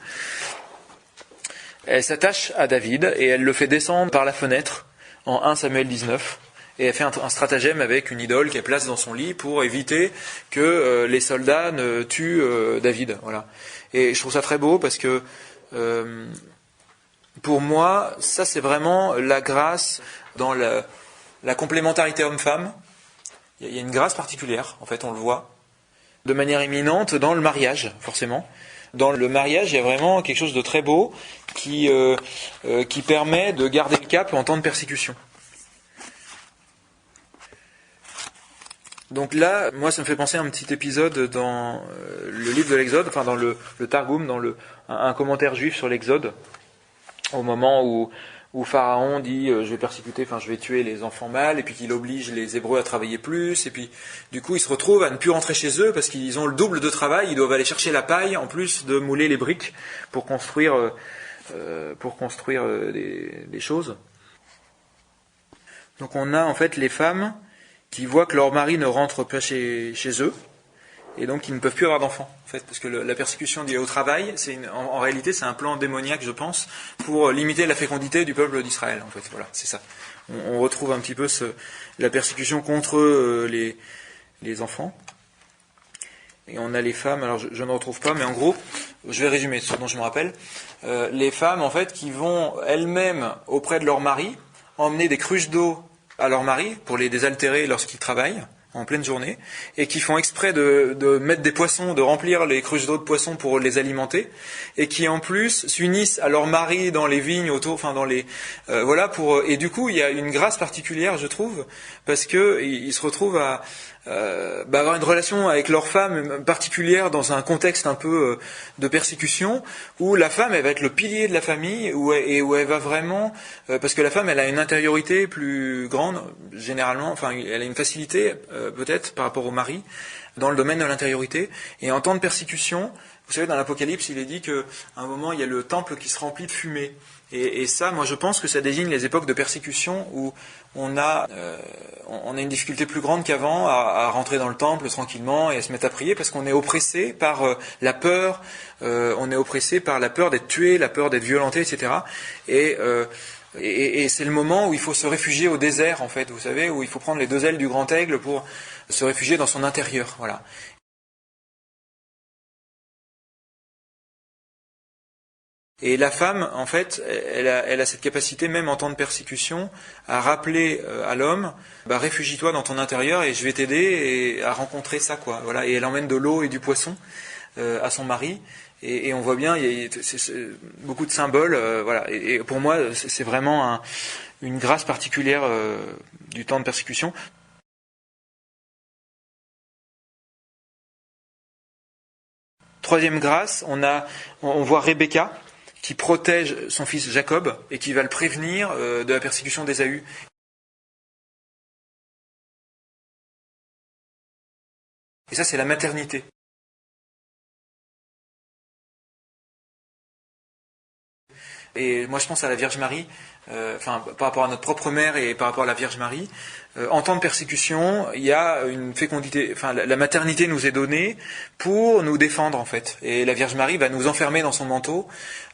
Elle s'attache à David et elle le fait descendre par la fenêtre en 1 Samuel 19. Et elle fait un stratagème avec une idole qu'elle place dans son lit pour éviter que les soldats ne tuent David. Voilà. Et je trouve ça très beau parce que pour moi, ça c'est vraiment la grâce dans la complémentarité homme-femme. Il y a une grâce particulière, en fait, on le voit, de manière imminente dans le mariage, forcément. Dans le mariage, il y a vraiment quelque chose de très beau qui permet de garder le cap en temps de persécution. Donc là, moi, ça me fait penser à un petit épisode dans le livre de l'Exode, enfin dans le Targum, dans un commentaire juif sur l'Exode, au moment où Pharaon dit je vais persécuter, enfin je vais tuer les enfants mâles, et puis qu'il oblige les Hébreux à travailler plus, et puis du coup ils se retrouvent à ne plus rentrer chez eux parce qu'ils ont le double de travail, ils doivent aller chercher la paille en plus de mouler les briques pour construire des choses. Donc on a en fait les femmes qui voient que leur mari ne rentre pas chez eux, et donc ils ne peuvent plus avoir d'enfants, en fait, parce que la persécution liée au travail, en réalité, c'est un plan démoniaque, je pense, pour limiter la fécondité du peuple d'Israël, en fait. Voilà, c'est ça. On retrouve un petit peu la persécution contre les enfants. Et on a les femmes, alors je ne retrouve pas, mais en gros, je vais résumer ce dont je me rappelle. Les femmes, en fait, qui vont elles-mêmes, auprès de leur mari, emmener des cruches d'eau à leur mari pour les désaltérer lorsqu'ils travaillent en pleine journée, et qui font exprès de mettre des poissons, de remplir les cruches d'eau de poissons pour les alimenter, et qui en plus s'unissent à leur mari dans les vignes autour, enfin dans les et du coup il y a une grâce particulière, je trouve, parce que ils se retrouvent à avoir une relation avec leur femme particulière dans un contexte un peu de persécution, où la femme elle va être le pilier de la famille, où elle va vraiment, parce que la femme elle a une intériorité plus grande généralement, enfin elle a une facilité peut-être par rapport au mari dans le domaine de l'intériorité, et en temps de persécution, vous savez, dans l'Apocalypse il est dit qu'à un moment il y a le temple qui se remplit de fumée. Et ça, moi je pense que ça désigne les époques de persécution où on a une difficulté plus grande qu'avant à rentrer dans le temple tranquillement et à se mettre à prier, parce qu'on est oppressé par la peur, on est oppressé par la peur d'être tué, la peur d'être violenté, etc. Et c'est le moment où il faut se réfugier au désert, en fait, vous savez, où il faut prendre les deux ailes du grand aigle pour se réfugier dans son intérieur, voilà. Et la femme, en fait, elle a cette capacité, même en temps de persécution, à rappeler à l'homme, réfugie-toi dans ton intérieur et je vais t'aider à rencontrer ça, quoi. Voilà. Et elle emmène de l'eau et du poisson à son mari. Et on voit bien, il y a beaucoup de symboles, voilà. Et pour moi, c'est vraiment une grâce particulière du temps de persécution. Troisième grâce, on voit Rebecca qui protège son fils Jacob et qui va le prévenir de la persécution d'Ésaü. Et ça, c'est la maternité. Et moi, je pense à la Vierge Marie, par rapport à notre propre mère et par rapport à la Vierge Marie. En temps de persécution, il y a une fécondité. La maternité nous est donnée pour nous défendre, en fait. Et la Vierge Marie va nous enfermer dans son manteau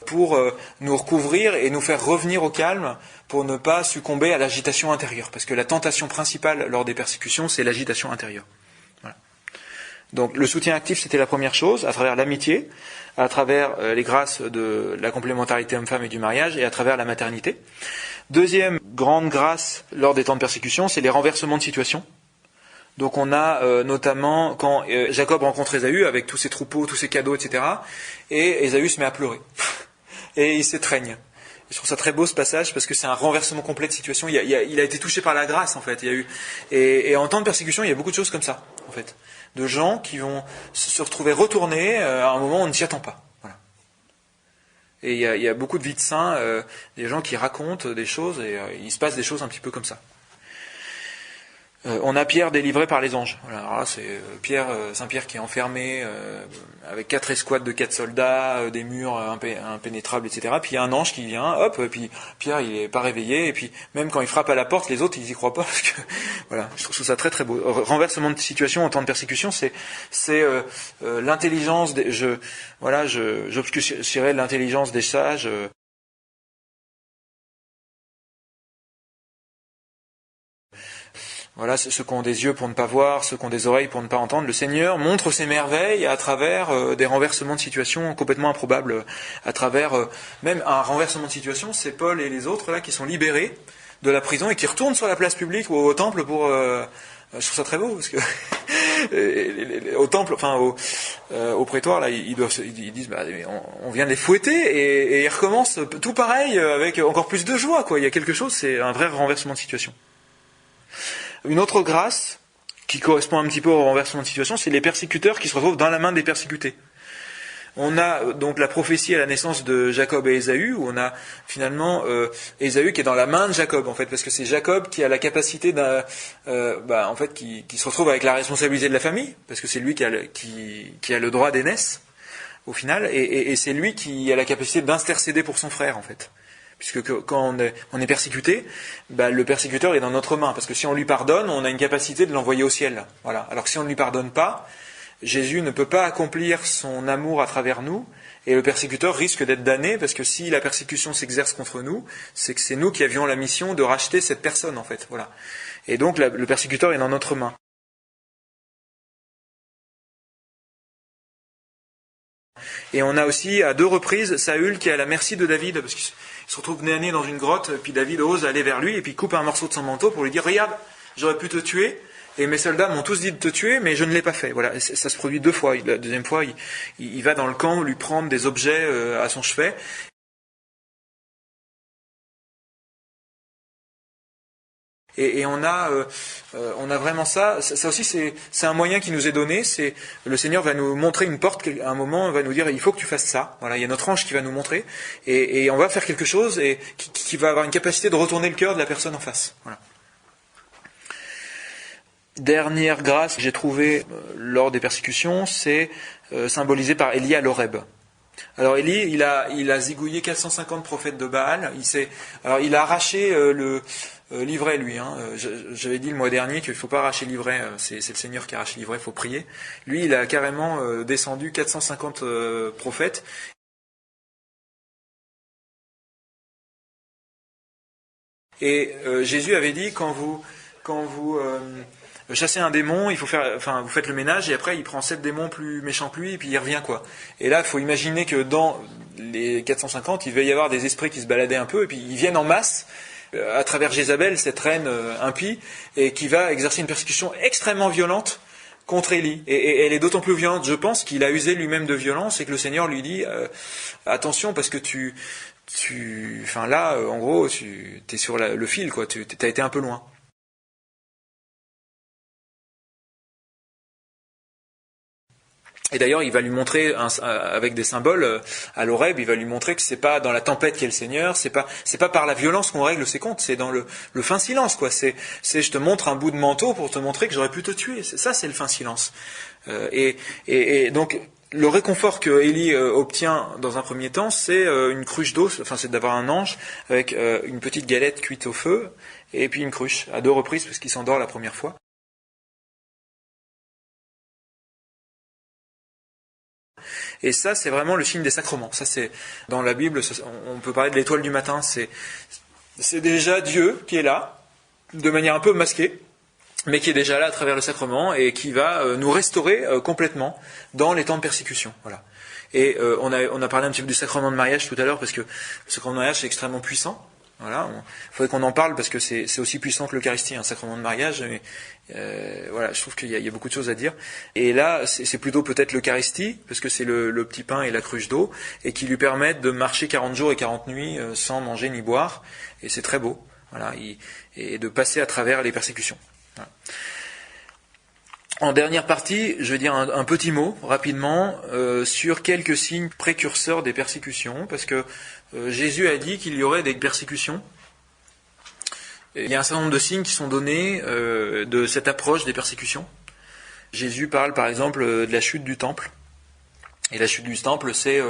pour nous recouvrir et nous faire revenir au calme pour ne pas succomber à l'agitation intérieure. Parce que la tentation principale lors des persécutions, c'est l'agitation intérieure. Voilà. Donc le soutien actif, c'était la première chose, à travers l'amitié, à travers les grâces de la complémentarité homme-femme et du mariage, et à travers la maternité. Deuxième grande grâce lors des temps de persécution, c'est les renversements de situation. Donc on a notamment quand Jacob rencontre Ésaü avec tous ses troupeaux, tous ses cadeaux, etc. Et Ésaü se met à pleurer. Et il s'étreigne. Je trouve ça très beau ce passage parce que c'est un renversement complet de situation. Il a été touché par la grâce en fait. Et en temps de persécution, il y a beaucoup de choses comme ça en fait, de gens qui vont se retrouver retournés à un moment où on ne s'y attend pas. Voilà. Et il y a beaucoup de vies de saints, des gens qui racontent des choses et il se passe des choses un petit peu comme ça. On a Pierre délivré par les anges. Voilà, alors là, c'est Saint-Pierre qui est enfermé avec 4 escouades de 4 soldats, des murs impénétrables, etc. Puis il y a un ange qui vient, hop, et puis Pierre il est pas réveillé, et puis même quand il frappe à la porte, les autres ils y croient pas parce que voilà, je trouve ça très très beau. Renversement de situation en temps de persécution, c'est l'intelligence. J'obscurcirai l'intelligence des sages. Voilà, ceux qui ont des yeux pour ne pas voir, ceux qui ont des oreilles pour ne pas entendre. Le Seigneur montre ses merveilles à travers des renversements de situation complètement improbables, à travers même un renversement de situation, c'est Paul et les autres là qui sont libérés de la prison et qui retournent sur la place publique ou au temple pour... je trouve ça très beau parce que au temple, au prétoire là, ils disent on vient de les fouetter et ils recommencent tout pareil avec encore plus de joie quoi. Il y a quelque chose, c'est un vrai renversement de situation. Une autre grâce, qui correspond un petit peu au renversement de situation, c'est les persécuteurs qui se retrouvent dans la main des persécutés. On a donc la prophétie à la naissance de Jacob et Ésaü, où on a finalement Ésaü qui est dans la main de Jacob, en fait, parce que c'est Jacob qui a la capacité qui se retrouve avec la responsabilité de la famille, parce que c'est lui qui a le droit d'aînesse, au final, et c'est lui qui a la capacité d'intercéder pour son frère, en fait. Puisque quand on est persécuté, le persécuteur est dans notre main. Parce que si on lui pardonne, on a une capacité de l'envoyer au ciel. Voilà. Alors que si on ne lui pardonne pas, Jésus ne peut pas accomplir son amour à travers nous. Et le persécuteur risque d'être damné, parce que si la persécution s'exerce contre nous, c'est que c'est nous qui avions la mission de racheter cette personne, en fait. Voilà. Et donc le persécuteur est dans notre main. Et on a aussi à 2 reprises Saül qui est à la merci de David, parce qu'il se retrouve nez à nez dans une grotte, puis David ose aller vers lui, et puis coupe un morceau de son manteau pour lui dire « Regarde, j'aurais pu te tuer, et mes soldats m'ont tous dit de te tuer, mais je ne l'ai pas fait. » Voilà, ça se produit 2 fois. La deuxième fois, il va dans le camp lui prendre des objets à son chevet. Et on a vraiment ça. Ça aussi, c'est un moyen qui nous est donné. C'est le Seigneur va nous montrer une porte. À un moment, il va nous dire il faut que tu fasses ça. Voilà, il y a notre ange qui va nous montrer et on va faire quelque chose et qui va avoir une capacité de retourner le cœur de la personne en face. Voilà. Dernière grâce que j'ai trouvée lors des persécutions, c'est symbolisé par Élie à l'Horeb. Alors Élie, il a zigouillé 450 prophètes de Baal. Il a arraché le l'ivraie, lui. J'avais dit le mois dernier qu'il ne faut pas arracher l'ivraie. C'est le Seigneur qui arrache l'ivraie, il faut prier. Lui, il a carrément descendu 450 prophètes. Et Jésus avait dit quand vous chassez un démon, vous faites le ménage et après il prend 7 démons plus méchants que lui et puis il revient quoi. Et là, il faut imaginer que dans les 450, il va y avoir des esprits qui se baladaient un peu et puis ils viennent en masse à travers Jézabel, cette reine impie, et qui va exercer une persécution extrêmement violente contre Élie. Et elle est d'autant plus violente, je pense, qu'il a usé lui-même de violence et que le Seigneur lui dit attention parce que là, en gros, t'es sur le fil, quoi. T'as été un peu loin. Et d'ailleurs, il va lui montrer avec des symboles à l'Horeb, il va lui montrer que c'est pas dans la tempête qu'est le Seigneur, c'est pas par la violence qu'on règle ses comptes, c'est dans le fin silence, quoi. C'est je te montre un bout de manteau pour te montrer que j'aurais pu te tuer. Ça, c'est le fin silence. Et donc le réconfort que Élie obtient dans un premier temps, c'est une cruche d'eau, enfin c'est d'avoir un ange avec une petite galette cuite au feu et puis une cruche à 2 reprises parce qu'il s'endort la première fois. Et ça, c'est vraiment le signe des sacrements. Ça, c'est dans la Bible, on peut parler de l'étoile du matin. C'est déjà Dieu qui est là, de manière un peu masquée, mais qui est déjà là à travers le sacrement et qui va nous restaurer complètement dans les temps de persécution. Voilà. Et on a parlé un petit peu du sacrement de mariage tout à l'heure parce que le sacrement de mariage c'est extrêmement puissant. Voilà, il faudrait qu'on en parle parce que c'est aussi puissant que l'Eucharistie, un sacrement de mariage. Mais voilà, je trouve qu'il y a beaucoup de choses à dire. Et là, c'est plutôt peut-être l'Eucharistie, parce que c'est le petit pain et la cruche d'eau, et qui lui permettent de marcher 40 jours et 40 nuits sans manger ni boire. Et c'est très beau. Voilà, et de passer à travers les persécutions. Voilà. En dernière partie, je vais dire un petit mot rapidement sur quelques signes précurseurs des persécutions, parce que Jésus a dit qu'il y aurait des persécutions. Il y a un certain nombre de signes qui sont donnés de cette approche des persécutions. Jésus parle par exemple de la chute du temple. Et la chute du temple, c'est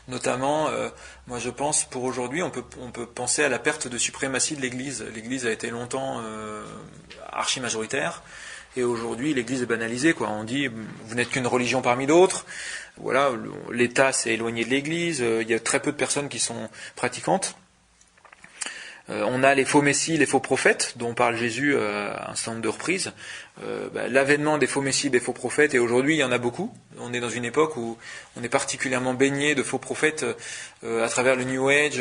notamment, moi je pense, pour aujourd'hui, on peut penser à la perte de suprématie de l'Église. L'Église a été longtemps archi-majoritaire. Et aujourd'hui, l'Église est banalisée, quoi. On dit, vous n'êtes qu'une religion parmi d'autres. Voilà, l'État s'est éloigné de l'Église. Il y a très peu de personnes qui sont pratiquantes. On a les faux messies, les faux prophètes, dont parle Jésus à un certain nombre de reprises. L'avènement des faux messies, des faux prophètes, et aujourd'hui il y en a beaucoup. On est dans une époque où on est particulièrement baigné de faux prophètes à travers le New Age,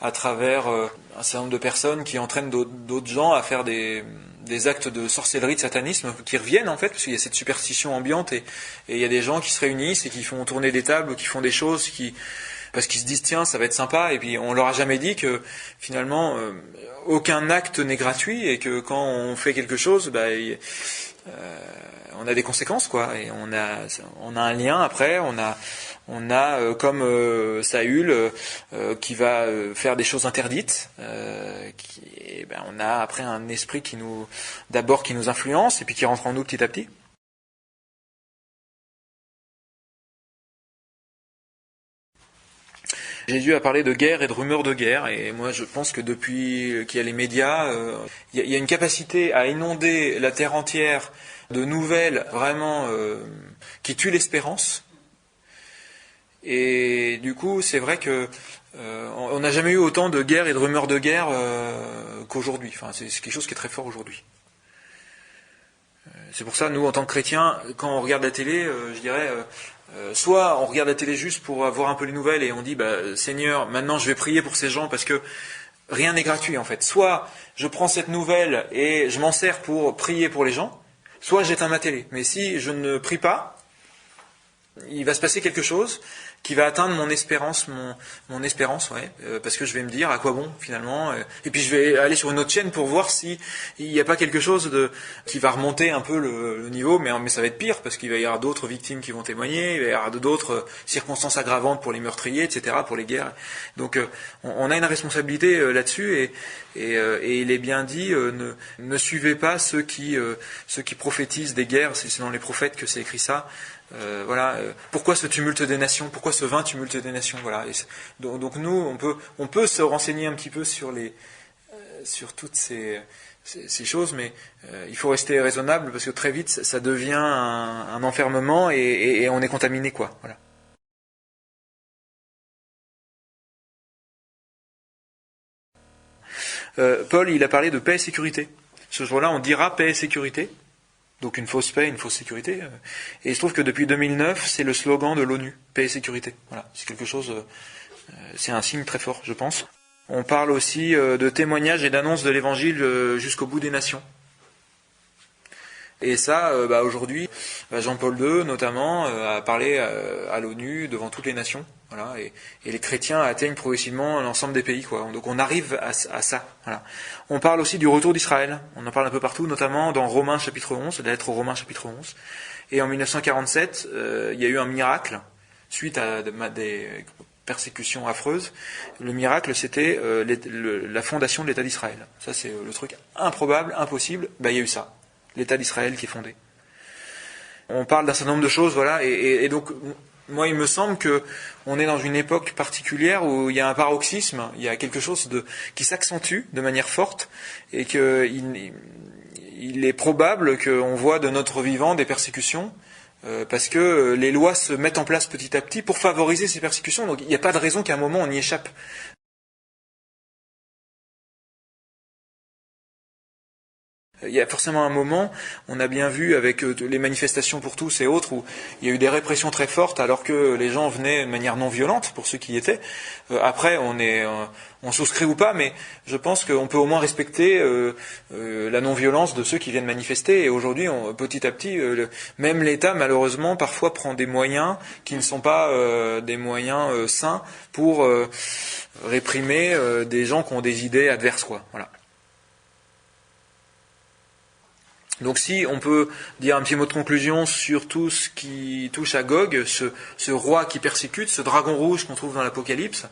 à travers un certain nombre de personnes qui entraînent d'autres gens à faire des actes de sorcellerie, de satanisme, qui reviennent en fait, parce qu'il y a cette superstition ambiante, et il y a des gens qui se réunissent et qui font tourner des tables, qui font des choses parce qu'ils se disent tiens ça va être sympa, et puis on leur a jamais dit que finalement aucun acte n'est gratuit et que quand on fait quelque chose on a des conséquences, quoi, et on a un lien après, on a comme Saül qui va faire des choses interdites, on a après un esprit qui nous influence et puis qui rentre en nous petit à petit. Jésus a parlé de guerre et de rumeurs de guerre, et moi je pense que depuis qu'il y a les médias, il y a une capacité à inonder la terre entière de nouvelles vraiment qui tuent l'espérance. Et du coup, c'est vrai que on n'a jamais eu autant de guerres et de rumeurs de guerre qu'aujourd'hui. Enfin, c'est quelque chose qui est très fort aujourd'hui. C'est pour ça, nous, en tant que chrétiens, quand on regarde la télé, je dirais, soit on regarde la télé juste pour voir un peu les nouvelles et on dit, Seigneur, maintenant je vais prier pour ces gens parce que rien n'est gratuit en fait. Soit je prends cette nouvelle et je m'en sers pour prier pour les gens, soit j'éteins ma télé. Mais si je ne prie pas, il va se passer quelque chose qui va atteindre mon espérance, parce que je vais me dire à quoi bon finalement, et puis je vais aller sur une autre chaîne pour voir si il n'y a pas quelque chose qui va remonter un peu le niveau, mais ça va être pire parce qu'il va y avoir d'autres victimes qui vont témoigner, il va y avoir d'autres circonstances aggravantes pour les meurtriers, etc., pour les guerres. Donc on a une responsabilité là-dessus, et il est bien dit, ne suivez pas ceux qui prophétisent des guerres, c'est dans les prophètes que c'est écrit ça. Pourquoi ce tumulte des nations? Pourquoi ce vain tumulte des nations? Voilà. Donc nous, on peut se renseigner un petit peu sur toutes ces choses, mais il faut rester raisonnable parce que très vite ça devient un enfermement et on est contaminé, quoi. Voilà. Paul, il a parlé de paix et sécurité. Ce jour-là, on dira paix et sécurité. Donc une fausse paix, une fausse sécurité. Et il se trouve que depuis 2009, c'est le slogan de l'ONU, paix et sécurité. Voilà, c'est quelque chose, c'est un signe très fort, je pense. On parle aussi de témoignages et d'annonces de l'évangile jusqu'au bout des nations. Et ça, aujourd'hui, Jean-Paul II notamment a parlé à l'ONU devant toutes les nations. Voilà, et les chrétiens atteignent progressivement l'ensemble des pays, quoi. Donc on arrive à ça. Voilà. On parle aussi du retour d'Israël. On en parle un peu partout, notamment dans Romains chapitre 11, la lettre aux Romains chapitre 11. Et en 1947, il y a eu un miracle suite à des persécutions affreuses. Le miracle, c'était la fondation de l'État d'Israël. Ça, c'est le truc improbable, impossible. Il y a eu ça. L'État d'Israël qui est fondé. On parle d'un certain nombre de choses, voilà, et donc moi il me semble que on est dans une époque particulière où il y a un paroxysme, il y a quelque chose qui s'accentue de manière forte, et qu'il est probable qu'on voit de notre vivant des persécutions, parce que les lois se mettent en place petit à petit pour favoriser ces persécutions, donc il n'y a pas de raison qu'à un moment on y échappe. Il y a forcément un moment, on a bien vu avec les manifestations pour tous et autres, où il y a eu des répressions très fortes alors que les gens venaient de manière non violente, pour ceux qui y étaient. Après, on souscrit ou pas, mais je pense qu'on peut au moins respecter la non-violence de ceux qui viennent manifester. Et aujourd'hui, petit à petit, même l'État, malheureusement, parfois prend des moyens qui ne sont pas des moyens sains pour réprimer des gens qui ont des idées adverses, quoi. Voilà. Donc si on peut dire un petit mot de conclusion sur tout ce qui touche à Gog, ce roi qui persécute, ce dragon rouge qu'on trouve dans l'Apocalypse,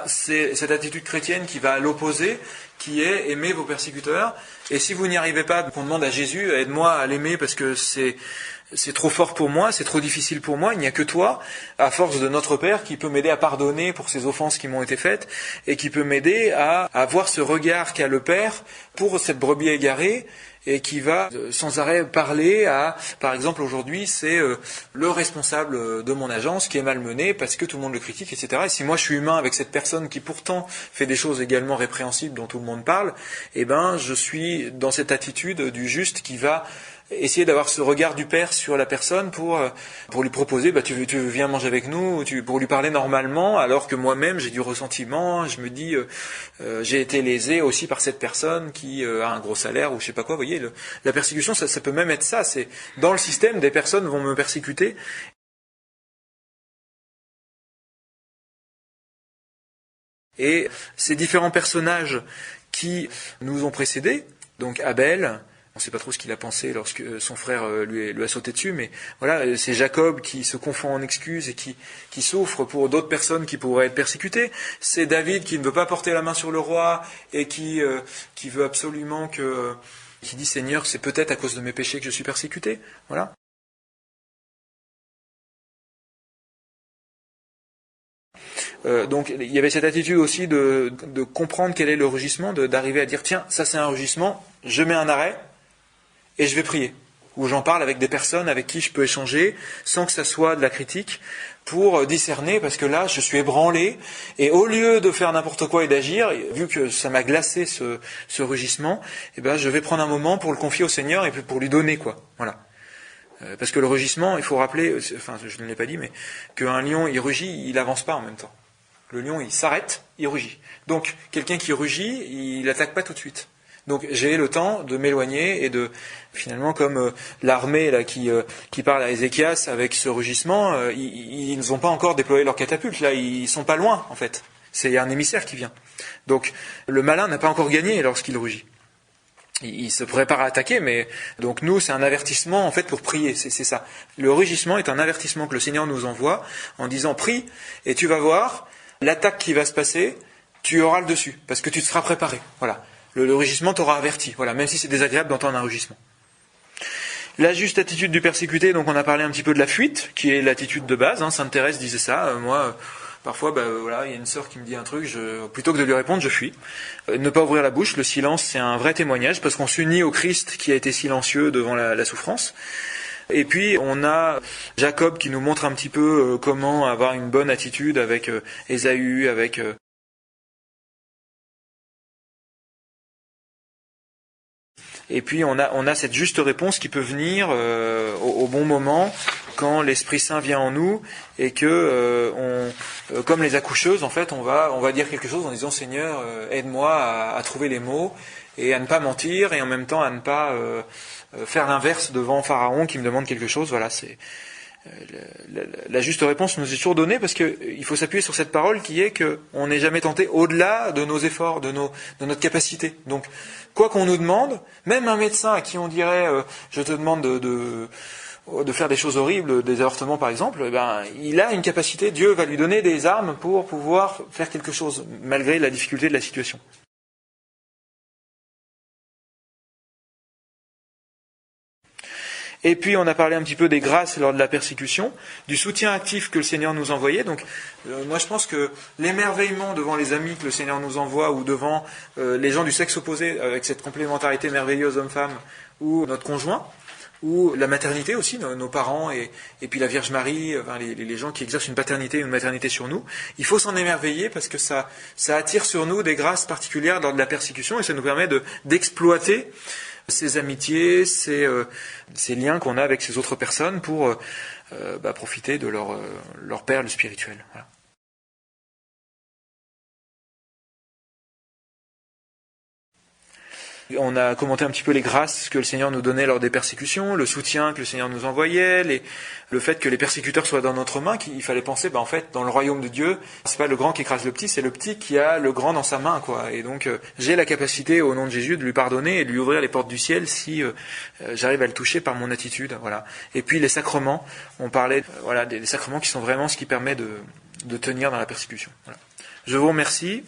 c'est cette attitude chrétienne qui va à l'opposé, qui est aimer vos persécuteurs. Et si vous n'y arrivez pas, qu'on demande à Jésus, aide-moi à l'aimer parce que c'est trop fort pour moi, c'est trop difficile pour moi, il n'y a que toi, à force de notre Père, qui peut m'aider à pardonner pour ces offenses qui m'ont été faites, et qui peut m'aider à avoir ce regard qu'a le Père pour cette brebis égarée, et qui va sans arrêt parler à, par exemple aujourd'hui, c'est le responsable de mon agence qui est malmené parce que tout le monde le critique, etc. Et si moi je suis humain avec cette personne qui pourtant fait des choses également répréhensibles dont tout le monde parle, je suis dans cette attitude du juste qui va essayer d'avoir ce regard du Père sur la personne pour lui proposer, tu viens manger avec nous, pour lui parler normalement, alors que moi-même j'ai du ressentiment, je me dis j'ai été lésé aussi par cette personne qui a un gros salaire ou je sais pas quoi. Vous voyez, la persécution, ça peut même être ça. C'est dans le système, des personnes vont me persécuter. Et ces différents personnages qui nous ont précédés, donc Abel. On ne sait pas trop ce qu'il a pensé lorsque son frère lui a sauté dessus, mais voilà, c'est Jacob qui se confond en excuses et qui souffre pour d'autres personnes qui pourraient être persécutées. C'est David qui ne veut pas porter la main sur le roi et qui veut absolument qui dit Seigneur, c'est peut-être à cause de mes péchés que je suis persécuté. Voilà. Donc il y avait cette attitude aussi de comprendre quel est le rugissement, d'arriver à dire tiens, ça c'est un rugissement, je mets un arrêt. Et je vais prier, ou j'en parle avec des personnes avec qui je peux échanger, sans que ça soit de la critique, pour discerner, parce que là, je suis ébranlé, et au lieu de faire n'importe quoi et d'agir, vu que ça m'a glacé ce rugissement, je vais prendre un moment pour le confier au Seigneur et pour lui donner, quoi. Voilà. Parce que le rugissement, il faut rappeler, enfin, je ne l'ai pas dit, mais qu'un lion, il rugit, il avance pas en même temps. Le lion, il s'arrête, il rugit. Donc, quelqu'un qui rugit, il n'attaque pas tout de suite. Donc j'ai le temps de m'éloigner et de, finalement, comme l'armée là qui parle à Ézéchias avec ce rugissement, ils n'ont pas encore déployé leur catapulte, là ils sont pas loin en fait. C'est un émissaire qui vient. Donc le malin n'a pas encore gagné lorsqu'il rugit. Il se prépare à attaquer, mais donc nous c'est un avertissement en fait pour prier, c'est ça. Le rugissement est un avertissement que le Seigneur nous envoie en disant prie et tu vas voir l'attaque qui va se passer, tu auras le dessus parce que tu te seras préparé. Voilà. Le rugissement t'aura averti, voilà, même si c'est désagréable d'entendre un rugissement. La juste attitude du persécuté, donc on a parlé un petit peu de la fuite, qui est l'attitude de base, Sainte Thérèse disait ça, moi, parfois, il y a une sœur qui me dit un truc, plutôt que de lui répondre, je fuis. Ne pas ouvrir la bouche, le silence, c'est un vrai témoignage, parce qu'on s'unit au Christ qui a été silencieux devant la souffrance. Et puis on a Jacob qui nous montre un petit peu comment avoir une bonne attitude avec Ésaü, avec... Et puis on a cette juste réponse qui peut venir au bon moment quand l'Esprit Saint vient en nous et que comme les accoucheuses, en fait, on va dire quelque chose en disant Seigneur, aide-moi à trouver les mots et à ne pas mentir et en même temps à ne pas faire l'inverse devant Pharaon qui me demande quelque chose. Voilà, c'est la juste réponse nous est toujours donnée parce qu'il faut s'appuyer sur cette parole qui est qu'on n'est jamais tenté au-delà de nos efforts, de notre capacité. Donc, quoi qu'on nous demande, même un médecin à qui on dirait je te demande de faire des choses horribles, des avortements par exemple, il a une capacité, Dieu va lui donner des armes pour pouvoir faire quelque chose, malgré la difficulté de la situation. Et puis on a parlé un petit peu des grâces lors de la persécution, du soutien actif que le Seigneur nous envoyait. Donc moi je pense que l'émerveillement devant les amis que le Seigneur nous envoie ou devant les gens du sexe opposé avec cette complémentarité merveilleuse homme-femme ou notre conjoint, ou la maternité aussi, nos parents et puis la Vierge Marie, les gens qui exercent une paternité ou une maternité sur nous, il faut s'en émerveiller parce que ça attire sur nous des grâces particulières lors de la persécution et ça nous permet d'exploiter ces amitiés, ces liens qu'on a avec ces autres personnes pour profiter de leur perle spirituelle. Voilà. On a commenté un petit peu les grâces que le Seigneur nous donnait lors des persécutions, le soutien que le Seigneur nous envoyait, le fait que les persécuteurs soient dans notre main, qu'il fallait penser, en fait, dans le royaume de Dieu, c'est pas le grand qui écrase le petit, c'est le petit qui a le grand dans sa main, quoi. Et donc, j'ai la capacité, au nom de Jésus, de lui pardonner et de lui ouvrir les portes du ciel si j'arrive à le toucher par mon attitude, voilà. Et puis les sacrements, on parlait, des sacrements qui sont vraiment ce qui permet de tenir dans la persécution. Voilà. Je vous remercie.